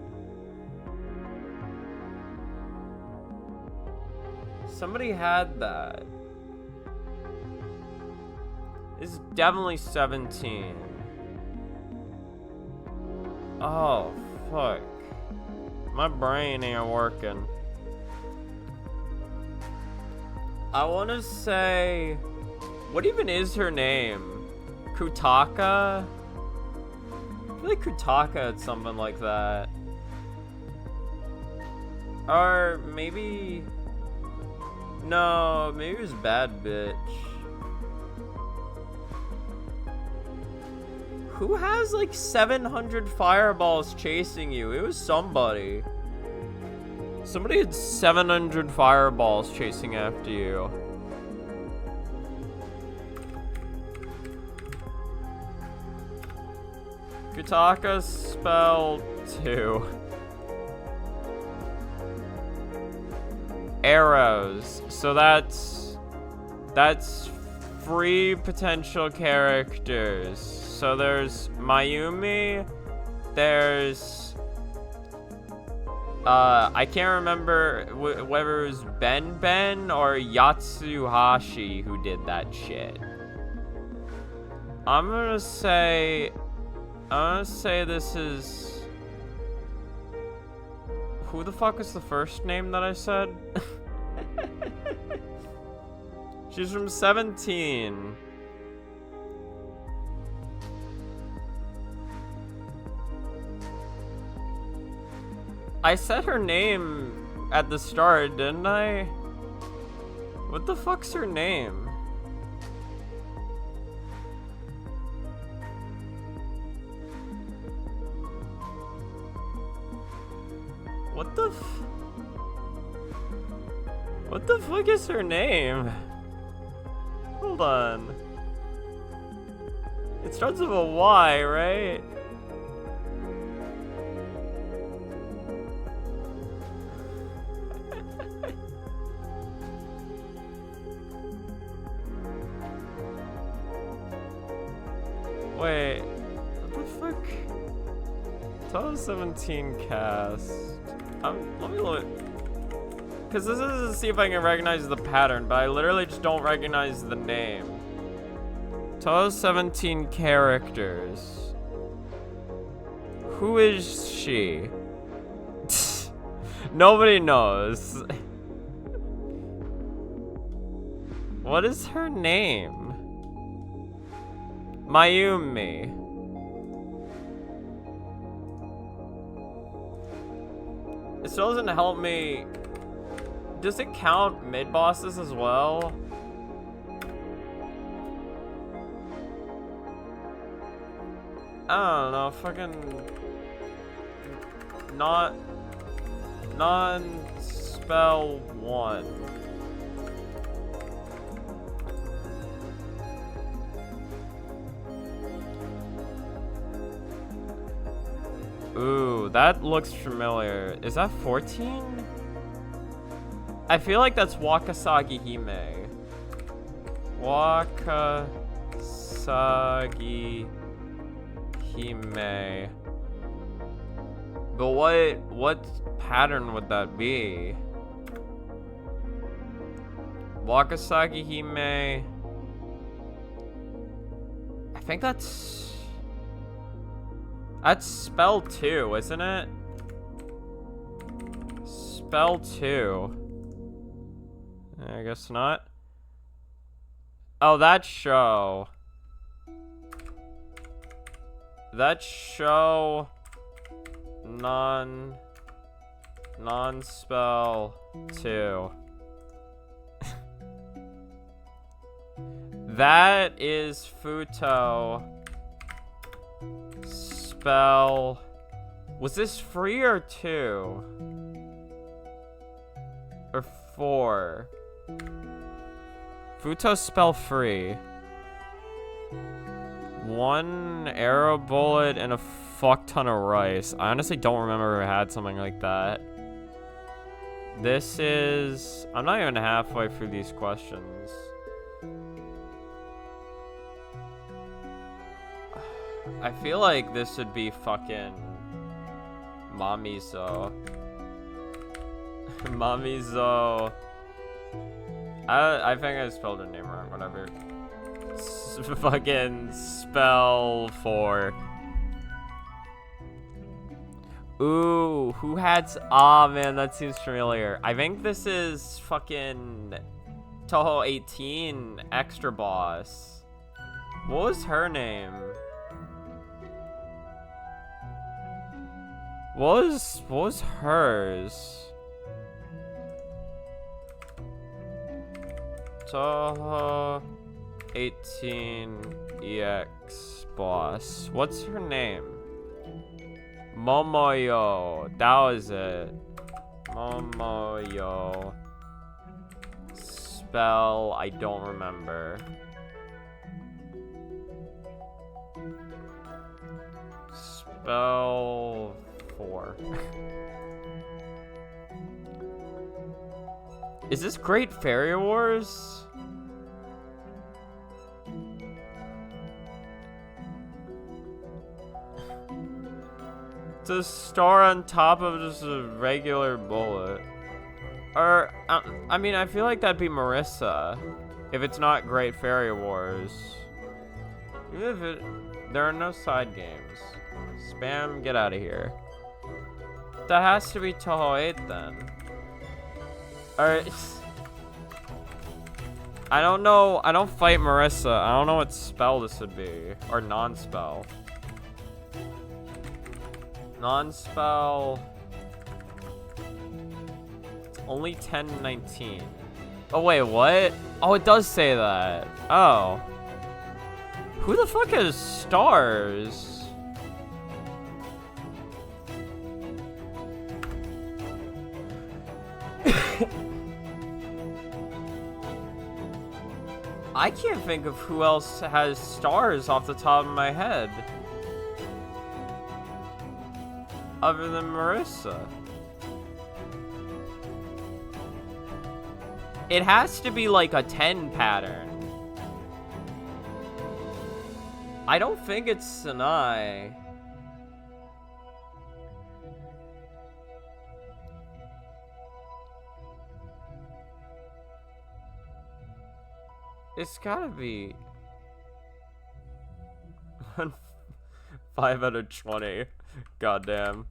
Somebody had that. It's definitely 17. Oh, fuck. My brain ain't working. I want to say... What even is her name? Kutaka? I feel like Kutaka had something like that. Or maybe... No, maybe it was Bad Bitch. Who has like 700 fireballs chasing you? It was somebody. Somebody had 700 fireballs chasing after you. Kutaka spell 2. Arrows. So that's 3 potential characters. So there's Mayumi, there's I can't remember whether it was Ben or Yatsuhashi who did that shit. I'm gonna say this is... Who the fuck is the first name that I said? She's from 17. I said her name at the start, didn't I? What the fuck's her name? What the fuck is her name? Hold on. It starts with a Y, right? Wait, what the fuck? 2017 cast. Let me look. Because this is to see if I can recognize the pattern, but I literally just don't recognize the name. 2017 characters. Who is she? Nobody knows. What is her name? Mayumi. It still doesn't help me. Does it count mid-bosses as well? I don't know, fucking... Non-spell 1. Ooh, that looks familiar. Is that 14? I feel like that's Wakasagi Hime. Wakasagi Hime. But what pattern would that be? Wakasagi Hime. I think that's spell 2, isn't it? Spell 2. I guess not. Oh, that show. That show non-spell 2. That is Futo. Spell. Was this free or 2? Or 4? Futo spell free. 1 arrow bullet and a fuck ton of rice. I honestly don't remember if I had something like that. This is... I'm not even halfway through these questions. I feel like this would be fucking... Mamizo. Mamizo. I think I spelled her name wrong, whatever. Fucking spell 4. Ooh, who had... Aw, man, that seems familiar. I think this is fucking Toho 18 extra boss. What was her name? What was hers? Toho 18 EX boss. What's her name? Momoyo. That was it. Momoyo. Spell, I don't remember. Spell 4. Is this Great Fairy Wars? It's a star on top of just a regular bullet. Or, I mean, I feel like that'd be Marissa. If it's not Great Fairy Wars. Even if it, there are no side games. Spam, get out of here. That has to be Toho 8 then. Alright. I don't know. I don't fight Marissa. I don't know what spell this would be. Or non-spell. Non-spell. It's only 10-19. Oh, wait, what? Oh, it does say that. Oh. Who the fuck has stars? I can't think of who else has stars off the top of my head. Other than Marissa. It has to be like a 10 pattern. I don't think it's Sanai. It's gotta be 5 out of 20. Goddamn.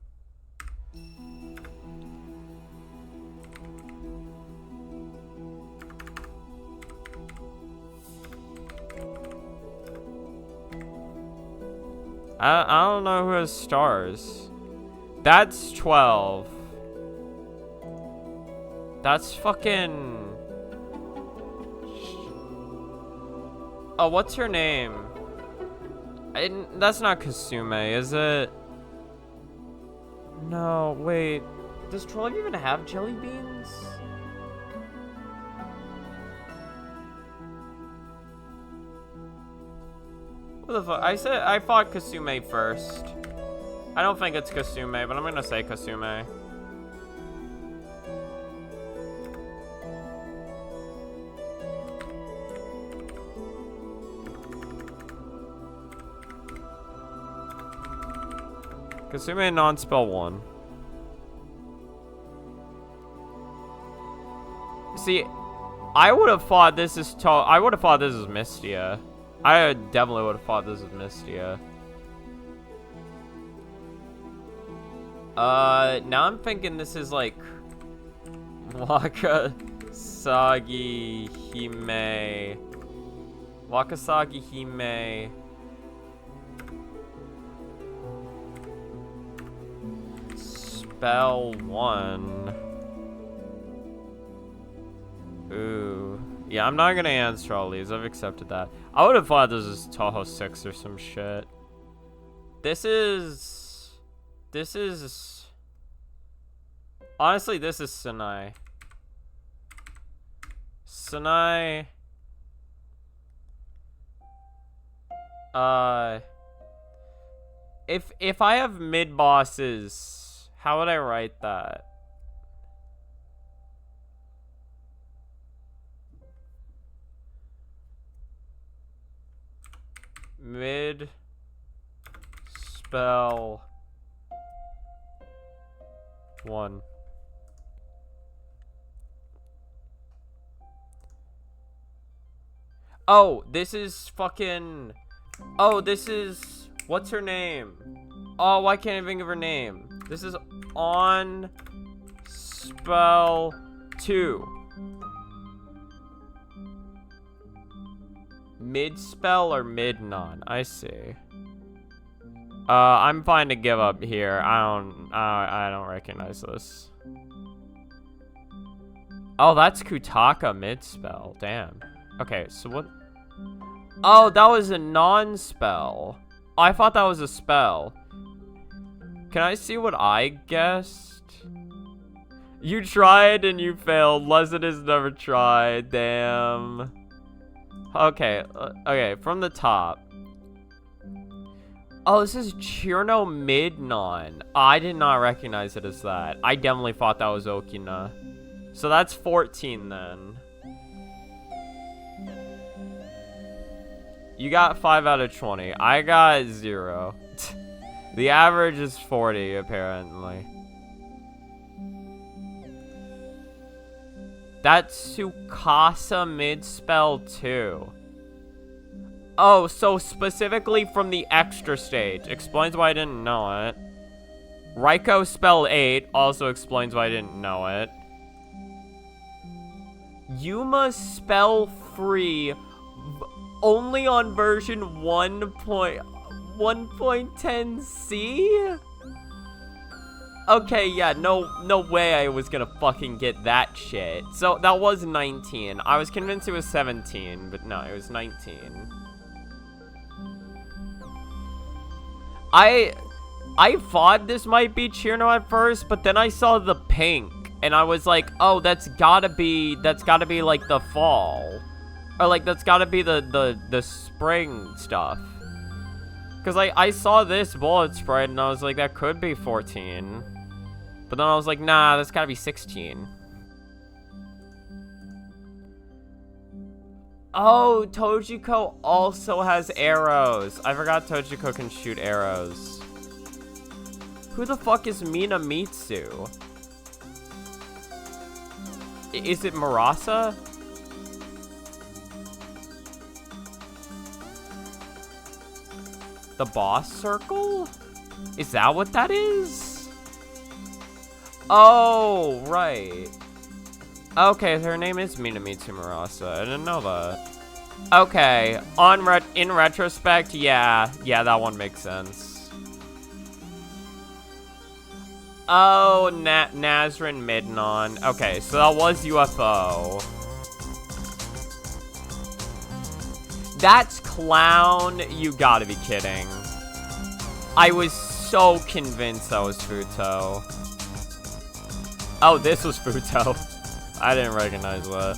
I don't know who has stars. That's 12. That's fucking... Oh, what's her name? That's not Kasume, is it? No, wait. Does Troll even have jelly beans? What the fuck? I thought Kasume first. I don't think it's Kasume, but I'm gonna say Kasume. Kasume non-spell 1. See, I would have thought this is I would have thought this is Mystia. I definitely would have thought this is Mystia. Now I'm thinking this is like Wakasagi Hime. Wakasagi Hime. Spell 1. Ooh. Yeah, I'm not gonna answer all these. I've accepted that. I would have thought this is Toho 6 or some shit. This is... Honestly, this is Sanai. Sanai... If I have mid-bosses, how would I write that? Mid spell 1. Oh, this is fucking... Oh, this is... What's her name? Oh, why can't I think of her name? This is on spell 2. Mid spell or mid non? I see. I'm fine to give up here. I don't recognize this. Oh, that's Kutaka mid spell. Damn. Okay, so what? Oh, that was a non-spell. I thought that was a spell. Can I see what I guessed? You tried and you failed. Lesson has never tried. Damn. Okay, okay, from the top. Oh, this is Chirno Midnon. I did not recognize it as that. I definitely thought that was Okina. So that's 14 then. You got 5 out of 20. I got 0. The average is 40, apparently. That's Tsukasa mid-spell 2. Oh, so specifically from the extra stage. Explains why I didn't know it. Raiko spell 8 also explains why I didn't know it. Yuma spell free only on version 1.10c? Okay, yeah, no way I was gonna fucking get that shit. So that was 19. I was convinced it was 17, but no, it was 19. I thought this might be Chirno at first, but then I saw the pink, and I was like, oh, that's gotta be like the fall. Or like, that's gotta be the spring stuff. Cause I saw this bullet spread, and I was like, that could be 14. But then I was like, nah, that's gotta be 16. Oh, Tojiko also has arrows. I forgot Tojiko can shoot arrows. Who the fuck is Minamitsu? Is it Murasa? The boss circle? Is that what that is? Oh, right. Okay, her name is Minamitsu Murasa. I didn't know that. Okay, in retrospect, yeah, that one makes sense. Oh, Nazrin Midnon. Okay, so that was UFO. That's Clown. You gotta be kidding. I was so convinced that was Futo. Oh, this was Futo. I didn't recognize that.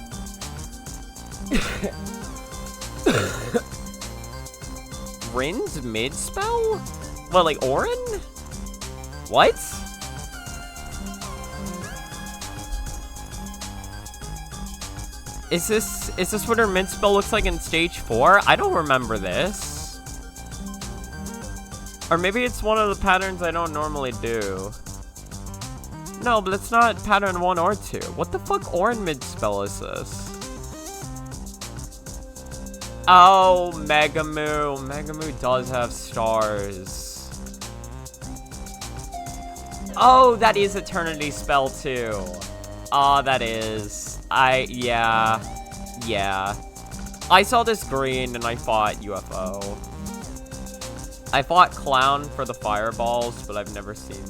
Rin's mid spell? What, like Orin? What? Is this what her mid spell looks like in stage 4? I don't remember this. Or maybe it's one of the patterns I don't normally do. No, but it's not pattern 1 or 2. What the fuck Orin mid spell is this? Oh, Megamoo. Megamoo does have stars. Oh, that is Eternity spell too. Oh, that is. Yeah. I saw this green and I fought UFO. I fought Clown for the fireballs, but I've never seen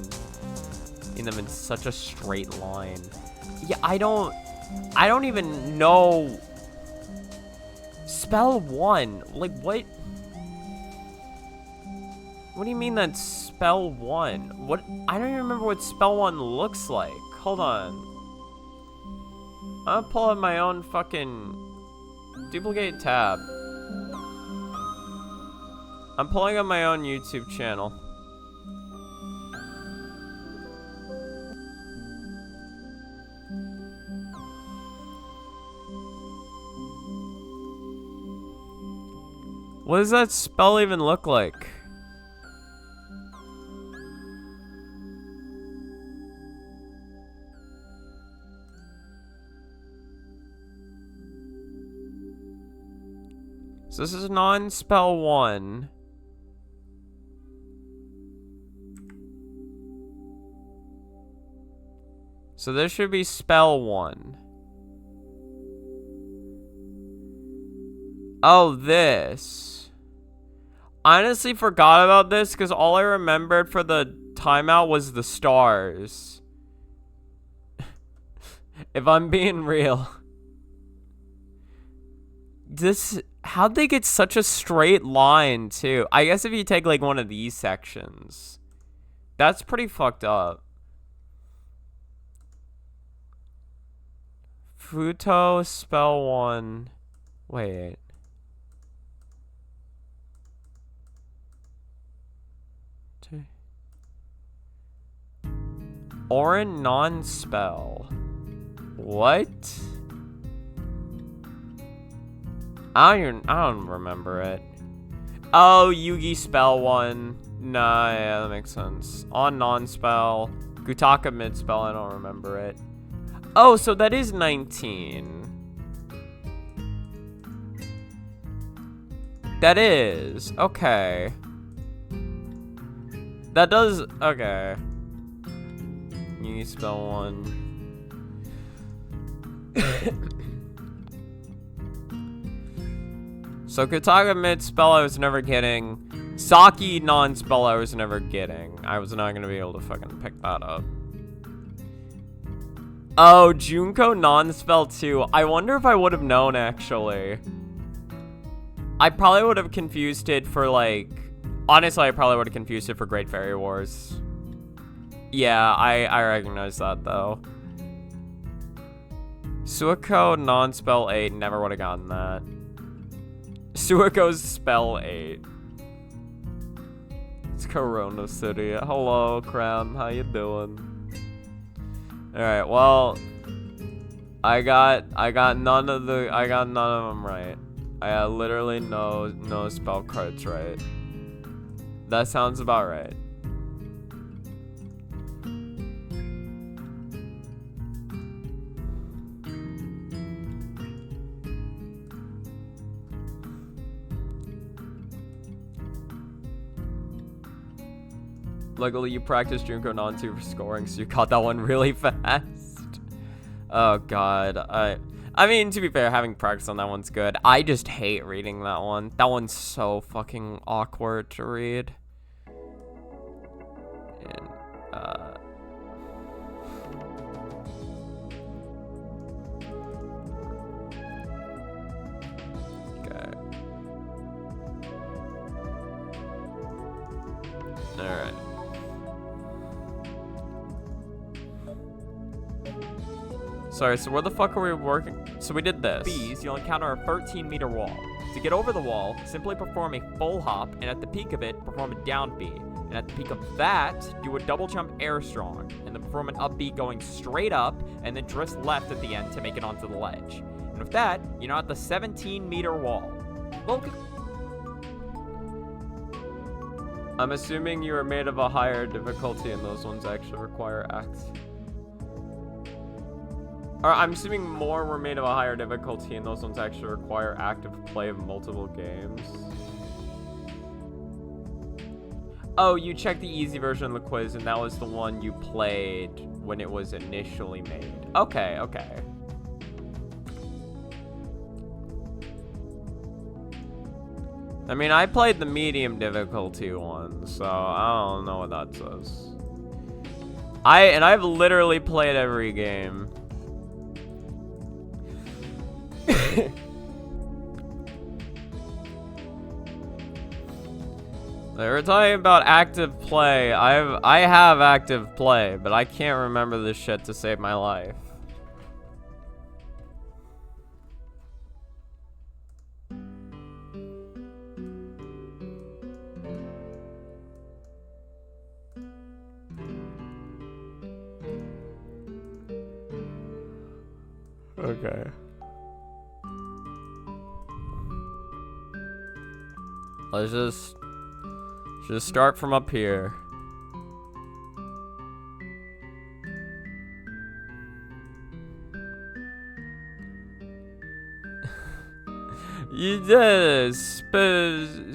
them in such a straight line. Yeah, I don't even know. Spell 1. Like, what? What do you mean that's spell 1? What? I don't even remember what spell 1 looks like. Hold on. I'm gonna pull up my own fucking duplicate tab. I'm pulling up my own YouTube channel. What does that spell even look like? So this is non-spell 1. So this should be spell 1. Oh, this. I honestly forgot about this because all I remembered for the timeout was the stars. If I'm being real. How'd they get such a straight line, too? I guess if you take, like, one of these sections. That's pretty fucked up. Futo, spell 1. Wait. Orin non-spell. What? I don't remember it. Oh, Yugi spell 1. Nah, yeah, that makes sense. On non-spell. Gutaka mid-spell, I don't remember it. Oh, so that is 19. That is. Okay. That does. Okay. You spell one. So Kataga mid-spell I was never getting. Saki non-spell I was never getting. I was not gonna be able to fucking pick that up. Oh, Junko non-spell too. I wonder if I would have known, actually. I probably would have confused it for, like... Honestly, I probably would have confused it for Great Fairy Wars. Yeah, I recognize that, though. Suiko non-spell 8, never would have gotten that. Suiko's spell 8. It's Corona City. Hello, Crown. How you doing? Alright, well... I got none of them right. I got literally no spell cards right. That sounds about right. Luckily, you practiced Junko non-2 for scoring, so you caught that one really fast. Oh god, I mean, to be fair, having practice on that one's good. I just hate reading that one. That one's so fucking awkward to read. And, okay. Alright. Sorry, so where the fuck are we working? So we did this. Bees, you'll encounter a 13-meter wall. To get over the wall, simply perform a full hop, and at the peak of it, perform a down B. And at the peak of that, do a double jump air strong, and then perform an up B going straight up, and then twist left at the end to make it onto the ledge. And with that, you're now at the 17-meter wall. Welcome. I'm assuming you are made of a higher difficulty, and those ones actually require acts. Or I'm assuming more were made of a higher difficulty, and those ones actually require active play of multiple games. Oh, you checked the easy version of the quiz, and that was the one you played when it was initially made. Okay, okay. I mean, I played the medium difficulty one, so I don't know what that says. I've literally played every game. They were talking about active play. I have active play, but I can't remember this shit to save my life. Okay. Let's just start from up here. You did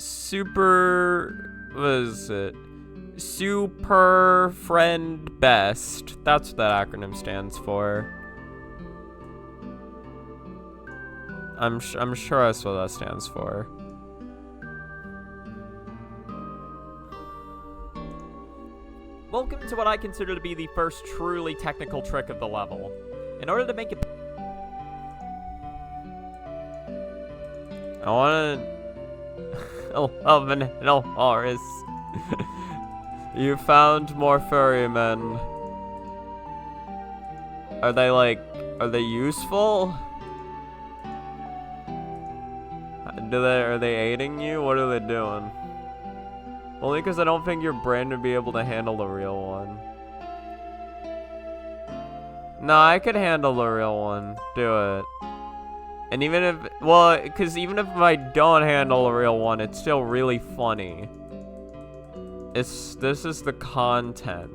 super, what is it? Super Friend Best. That's what that acronym stands for. I'm sure that's what that stands for. Welcome to what I consider to be the first truly technical trick of the level. In order to make it... I wanna... Oh, no, Horace. You found more furry men. Are they useful? Are they aiding you? What are they doing? Only because I don't think your brain would be able to handle the real one. No, I could handle the real one. Do it. And even if, well, because even if I don't handle the real one, it's still really funny. This is the content.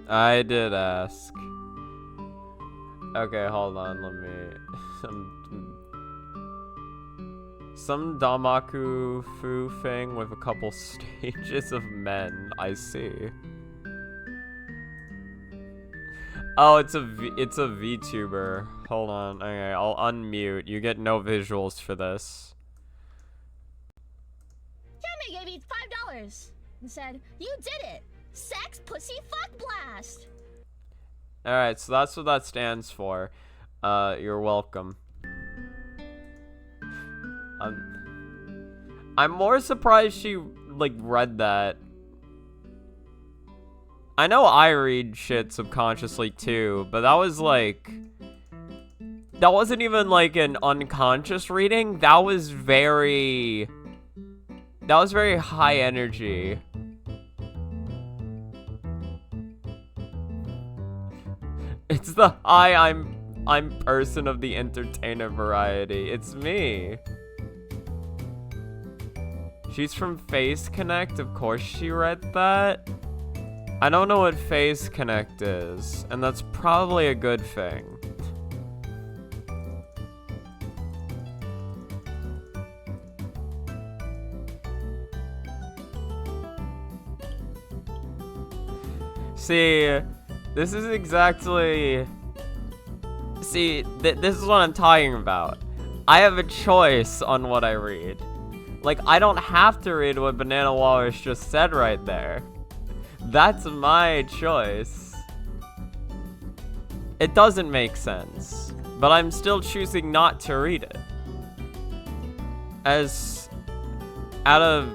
I did ask. Okay, hold on, let me... Some Damaku Fu thing with a couple stages of men, I see. Oh, it's a VTuber. Hold on, okay, I'll unmute. You get no visuals for this. Tammy gave me $5 and said, "You did it! Sex, pussy, fuck blast!" Alright, so that's what that stands for. You're welcome. I'm more surprised she, like, read that. I know I read shit subconsciously too, but that was like... That wasn't even like an unconscious reading. That was very high energy. It's the I'm person of the entertainer variety. It's me. She's from Face Connect. Of course she read that. I don't know what Face Connect is, and that's probably a good thing. See, this is exactly... See, this is what I'm talking about. I have a choice on what I read. Like, I don't have to read what Banana Walrus just said right there. That's my choice. It doesn't make sense, but I'm still choosing not to read it. As out of,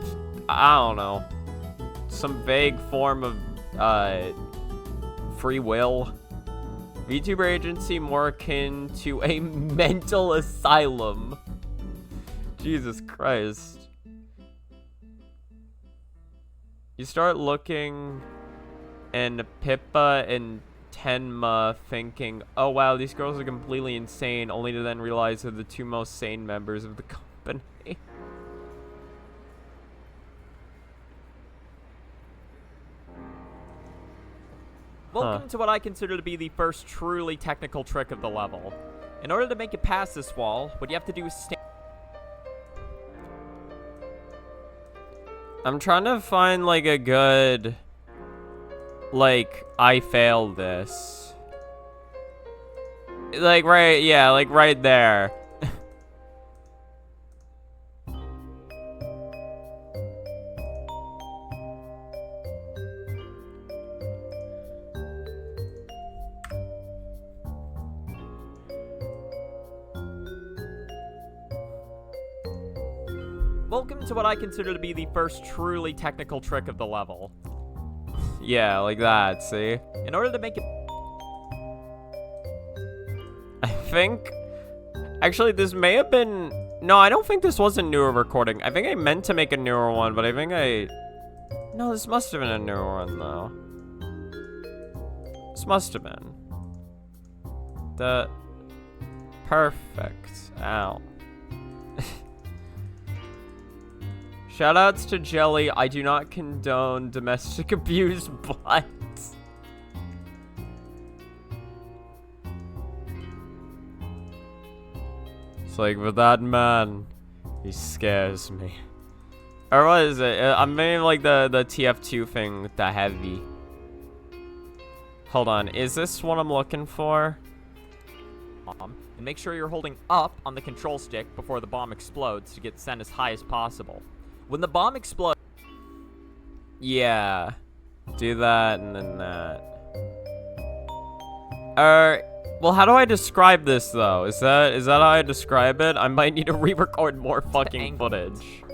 I don't know, some vague form of free will. VTuber agency more akin to a mental asylum. Jesus Christ. You start looking, and Pippa and Tenma thinking, oh wow, these girls are completely insane, only to then realize they're the two most sane members of the company. Welcome to what I consider to be the first truly technical trick of the level. In order to make it past this wall, what you have to do is stand... I'm trying to find, like, a good, like, I failed this. Like, right, yeah, like, right there. Welcome to what I consider to be the first truly technical trick of the level. Yeah, like that, see? In order to make it... I think... Actually, this may have been... No, I don't think this was a newer recording. I think I meant to make a newer one, but I think I... No, this must have been a newer one, though. This must have been. Perfect. Ow. Shoutouts to Jelly. I do not condone domestic abuse, but... It's like, with that man, he scares me. Or what is it? I'm maybe like the TF2 thing with the heavy. Hold on, is this what I'm looking for? And make sure you're holding up on the control stick before the bomb explodes to get sent as high as possible. When the bomb explodes... Yeah. Do that and then that. Well, how do I describe this, though? Is that how I describe it? I might need to re-record more fucking footage.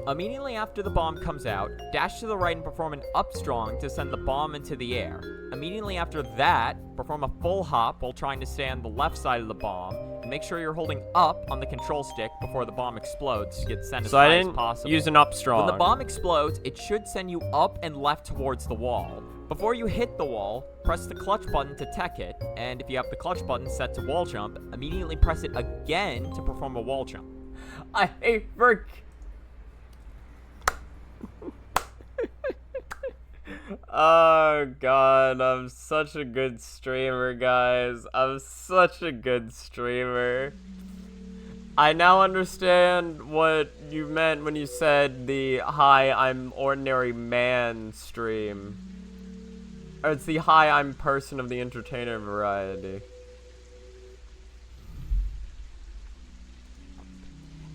Immediately after the bomb comes out, dash to the right and perform an up strong to send the bomb into the air. Immediately after that, perform a full hop while trying to stay on the left side of the bomb, and make sure you're holding up on the control stick before the bomb explodes to get sent as high as possible. Use an up strong. When the bomb explodes, it should send you up and left towards the wall. Before you hit the wall, press the clutch button to tech it, and if you have the clutch button set to wall jump, immediately press it again to perform a wall jump. Oh god, I'm such a good streamer, guys. I'm such a good streamer. I now understand what you meant when you said the hi, I'm ordinary man stream. Or it's the hi, I'm person of the entertainer variety.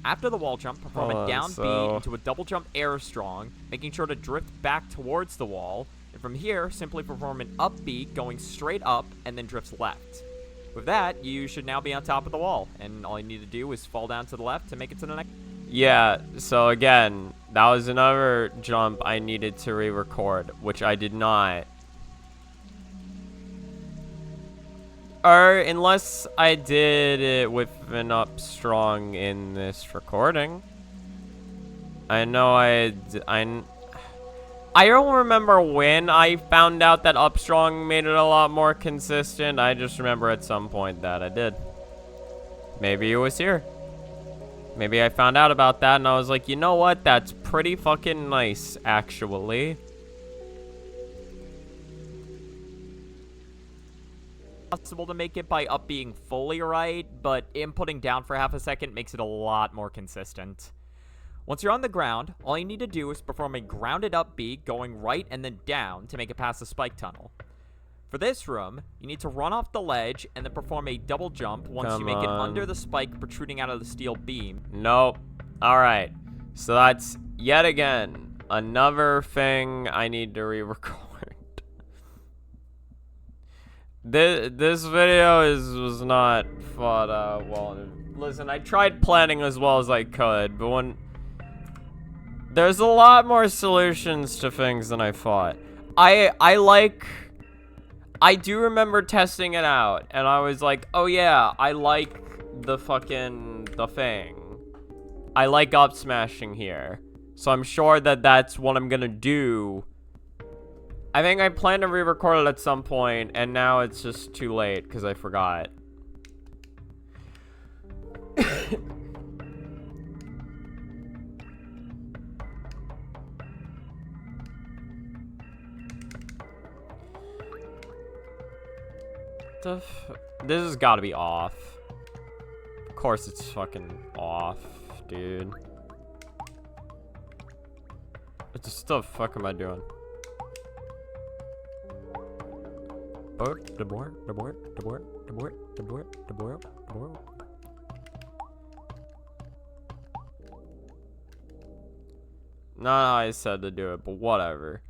After the wall jump, perform a down B into a double jump air strong, making sure to drift back towards the wall. And from here, simply perform an up B going straight up and then drifts left. With that, you should now be on top of the wall, and all you need to do is fall down to the left to make it to the next. Yeah, so again, that was another jump I needed to re-record, which I did not. Or unless I did it with an up strong in this recording. I know I don't remember when I found out that up strong made it a lot more consistent. I just remember at some point that I did. Maybe it was here. Maybe I found out about that and I was like, you know what? That's pretty fucking nice, actually. Possible to make it by up being fully right, but inputting down for half a second makes it a lot more consistent. Once you're on the ground, all you need to do is perform a grounded up B going right and then down to make it past the spike tunnel. For this room, you need to run off the ledge and then perform a double jump once you make it under the spike protruding out of the steel beam. Nope. Alright. So that's yet again another thing I need to re-record. This video was not thought well. Listen, I tried planning as well as I could, but when there's a lot more solutions to things than I thought. I do remember testing it out, and I was like, oh yeah, I like the thing. I like up smashing here, so I'm sure that that's what I'm gonna do. I think I plan to re-record it at some point, and now it's just too late because I forgot. This has got to be off. Of course it's fucking off, dude. What the fuck am I doing? No, I said to do it, but whatever.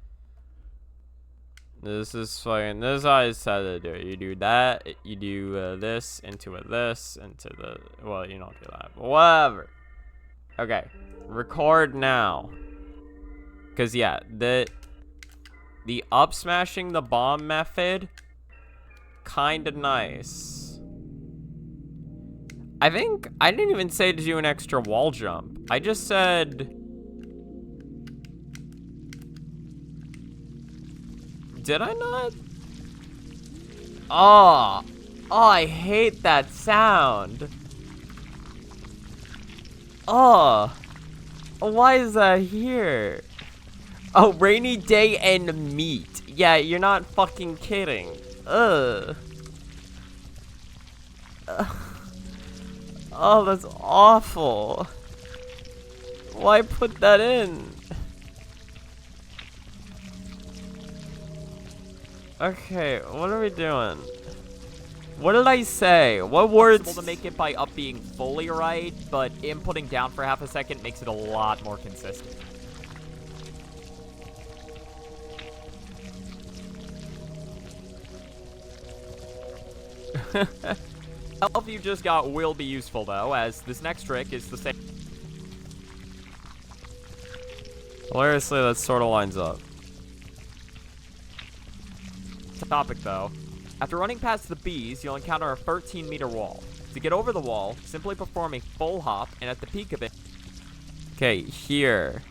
This is fucking. This is how I said to do it. You do that. You do this into this into the. Well, you don't do that, but whatever. Okay, record now. Cause yeah, the up smashing the bomb method. Kinda nice. I think I didn't even say to do an extra wall jump. I just said. Did I not? Oh, I hate that sound. Oh, why is that here? Oh, rainy day and meat. Yeah, you're not fucking kidding. Ugh. Oh, that's awful. Why put that in? Okay, what are we doing? What did I say? What words? Possible to make it by up being fully right, but inputting down for half a second makes it a lot more consistent. Help you just got will be useful though, as this next trick is the same. Hilariously, that sort of lines up. Topic though. After running past the bees, you'll encounter a 13-meter wall. To get over the wall, simply perform a full hop, and at the peak of it. Okay, here.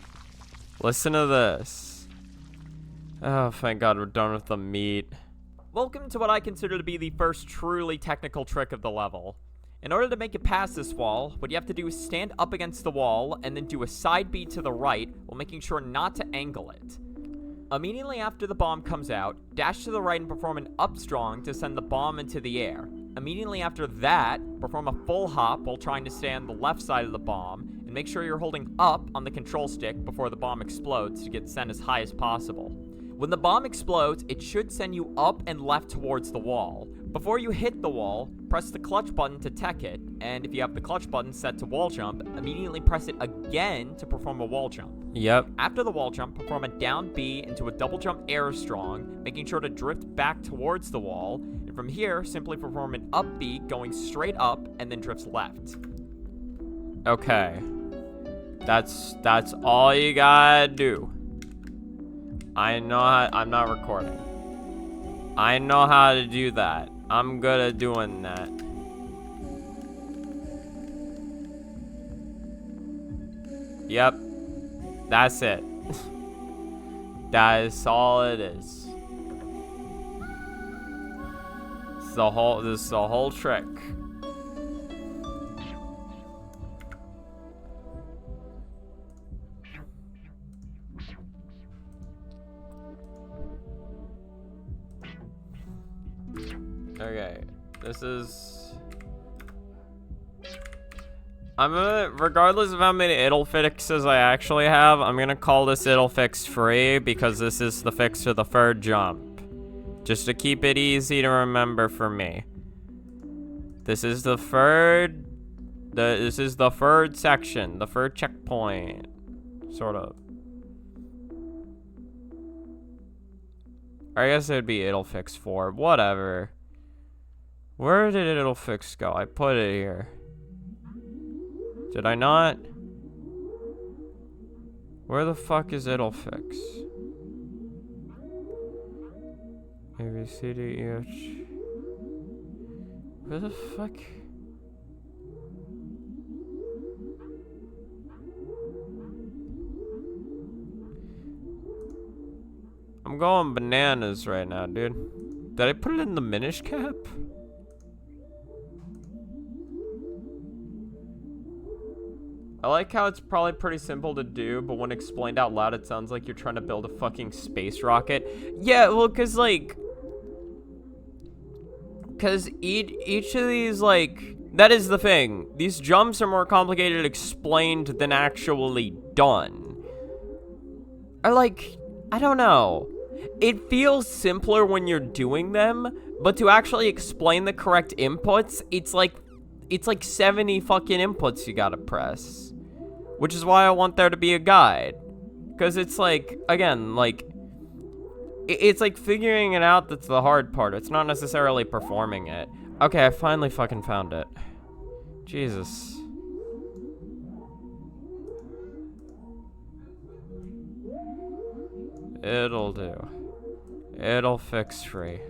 Listen to this. Oh, thank God we're done with the meat. Welcome to what I consider to be the first truly technical trick of the level. In order to make it past this wall, what you have to do is stand up against the wall and then do a side B to the right while making sure not to angle it. Immediately after the bomb comes out, dash to the right and perform an up strong to send the bomb into the air. Immediately after that, perform a full hop while trying to stay on the left side of the bomb, and make sure you're holding up on the control stick before the bomb explodes to get sent as high as possible. When the bomb explodes, it should send you up and left towards the wall. Before you hit the wall, press the clutch button to tech it, and if you have the clutch button set to wall jump, immediately press it again to perform a wall jump. Yep. After the wall jump, perform a down B into a double jump air strong, making sure to drift back towards the wall, and from here, simply perform an up B going straight up and then drifts left. Okay. That's all you gotta do. I know how, I'm not recording. I know how to do that. I'm good at doing that. Yep. That's it. That is all it is. This is the whole trick. Okay, this is... I'm gonna, regardless of how many idle fixes I actually have, I'm gonna call this idle fix free because this is the fix to the third jump. Just to keep it easy to remember for me. This is the third... this is the third section, the third checkpoint. Sort of. I guess it'd be idle fix 4, whatever. Where did idle fix go? I put it here. Did I not? Where the fuck is idle fix? A, B, C, D, E, F, G. Where the fuck? I'm going bananas right now, dude. Did I put it in the Minish cap? I like how it's probably pretty simple to do, but when explained out loud, it sounds like you're trying to build a fucking space rocket. Yeah, well, cause like... Cause each of these, like... That is the thing. These jumps are more complicated explained than actually done. Or like... I don't know. It feels simpler when you're doing them, but to actually explain the correct inputs, it's like 70 fucking inputs you gotta press. Which is why I want there to be a guide. Because it's like, again, like, it's like figuring it out that's the hard part. It's not necessarily performing it. Okay, I finally fucking found it. Jesus. It'll do. It'll fix free.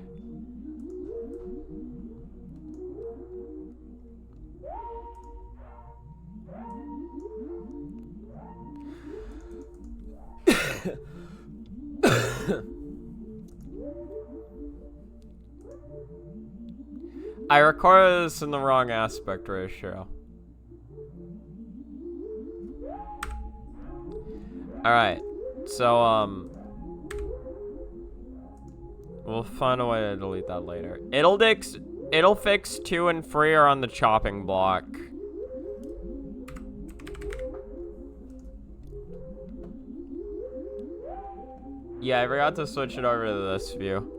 I recorded this in the wrong aspect ratio. Alright, so, we'll find a way to delete that later. It'll fix 2 and 3 are on the chopping block. Yeah, I forgot to switch it over to this view.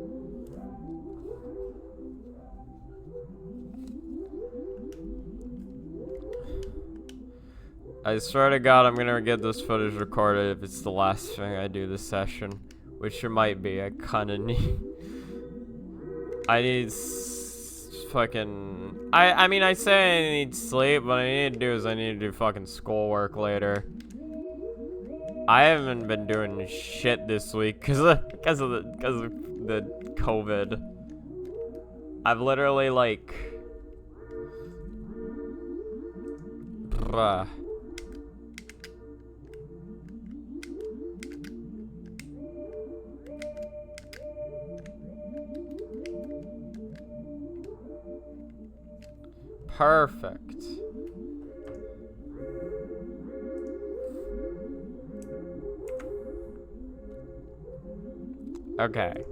I swear to God, I'm gonna get this footage recorded if it's the last thing I do this session. Which it might be. I kinda need... I need fucking... I mean, I say I need sleep, but what I need to do is I need to do fucking schoolwork later. I haven't been doing shit this week because of the COVID. I've literally like... Bruh. Perfect. Okay.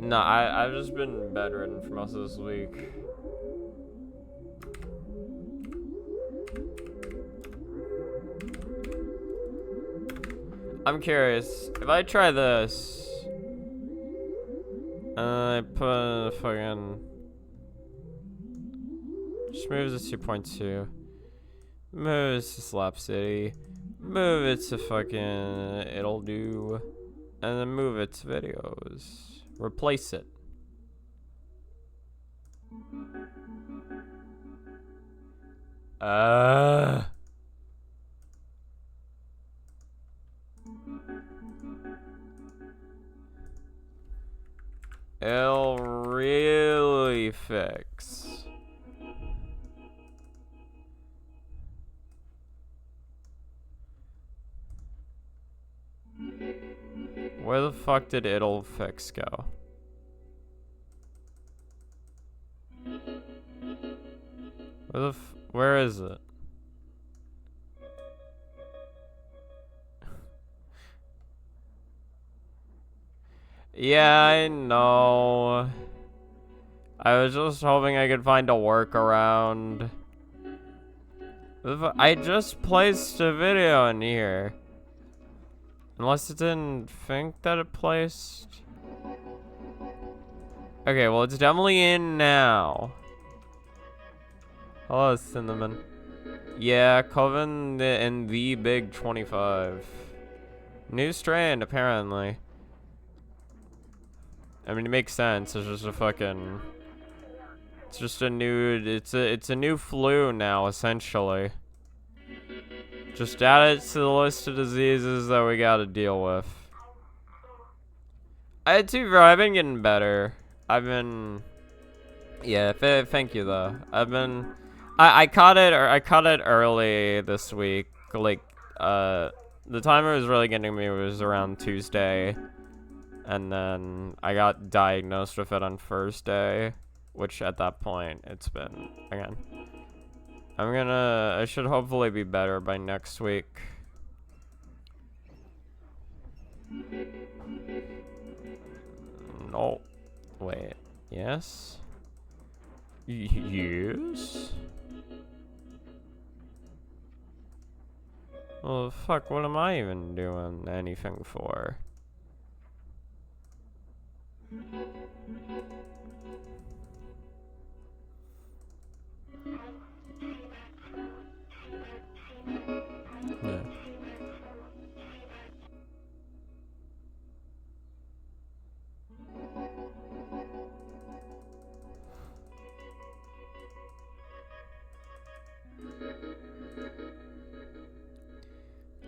No, I've just been bedridden for most of this week. I'm curious. If I try this, I put fucking. Just move this to 2.2. Move it to Slap City. Move it to fucking It'll Do. And then move it to videos. Replace it. It'll really fix. Where the fuck did It'll Fix go? Where is it? Yeah, I know. I was just hoping I could find a workaround. I just placed a video in here. Unless it didn't think that it placed. Okay, well, it's definitely in now. Hello, Cinnamon. Yeah, Coven and the Big 25. New strand, apparently. I mean, it makes sense. It's just a fucking. It's just a new. It's a new flu now, essentially. Just add it to the list of diseases that we gotta deal with. I've been getting better. Yeah, thank you though. I caught it early this week. Like, the time it was really getting me was around Tuesday. And then I got diagnosed with it on Thursday, which at that point, it's been, again. I should hopefully be better by next week. No. Wait. Yes? Yes? Well, fuck, what am I even doing anything for? Yeah.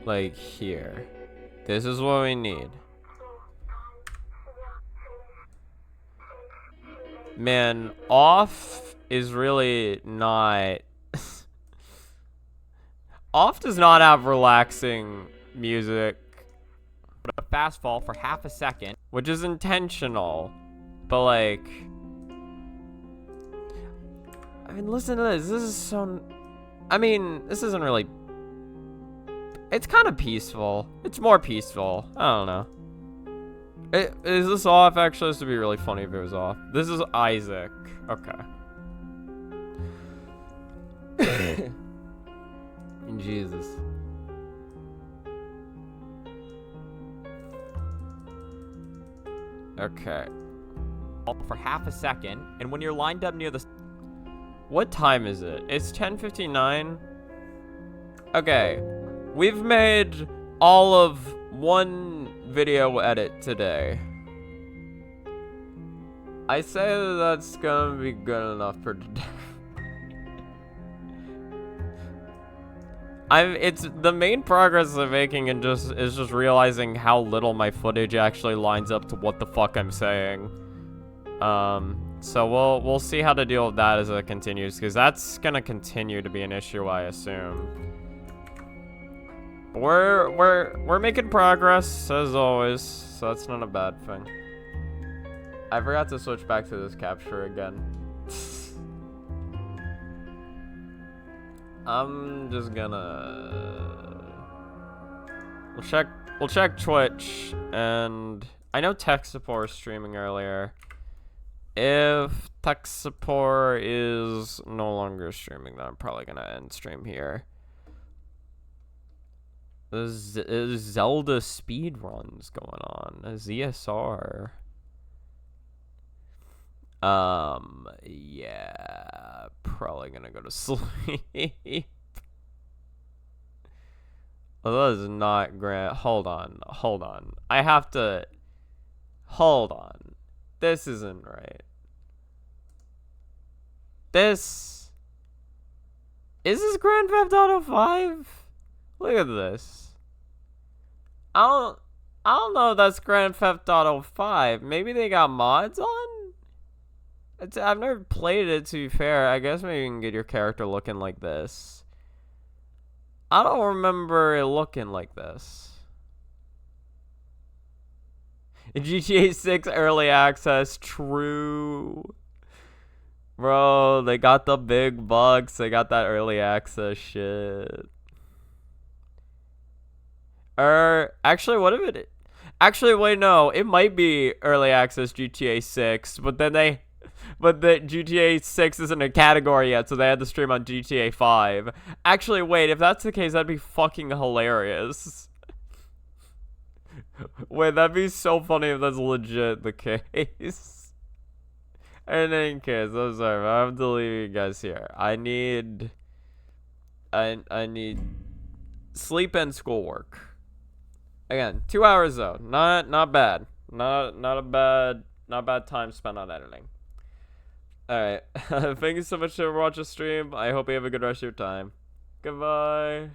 Like here. This is what we need. Man, off is really not... Off does not have relaxing music. A fast fall for half a second. Which is intentional. But like... I mean, listen to this. This is so... I mean, this isn't really... It's kind of peaceful. It's more peaceful. I don't know. Is this off? Actually, this would be really funny if it was off. This is Isaac. Okay. Jesus. Okay. For half a second, and when you're lined up near the... What time is it? It's 10:59. Okay. We've made all of one video edit today. I say that that's gonna be good enough for today. It's the main progress I'm making and is just realizing how little my footage actually lines up to what the fuck I'm saying. So we'll see how to deal with that as it continues, because that's gonna continue to be an issue, I assume. We're making progress as always, so that's not a bad thing. I forgot to switch back to this capture again. I'm just gonna... We'll check we'll check Twitch, and I know tech support is streaming earlier. If tech support is no longer streaming, then I'm probably gonna end stream here. There's Zelda speed runs going on. A ZSR. Yeah, probably gonna go to sleep. Well, that is not grand. Hold on. I have to. Hold on. This isn't right. Is this Grand Theft Auto 5? Look at this. I don't know if that's Grand Theft Auto 5. Maybe they got mods on? I've never played it, to be fair. I guess maybe you can get your character looking like this. I don't remember it looking like this. GTA 6 early access, true. Bro, they got the big bucks. They got that early access shit. Actually, what if it? Actually, wait, no. It might be early access GTA 6, but the GTA 6 isn't a category yet, so they had to stream on GTA 5. Actually, wait, if that's the case, that'd be fucking hilarious. Wait, that'd be so funny if that's legit the case. In any case, I'm sorry, I have to leave you guys here. I need sleep and schoolwork. Again, 2 hours though. Not bad. Not a bad time spent on editing. Alright. Thank you so much for watching the stream. I hope you have a good rest of your time. Goodbye.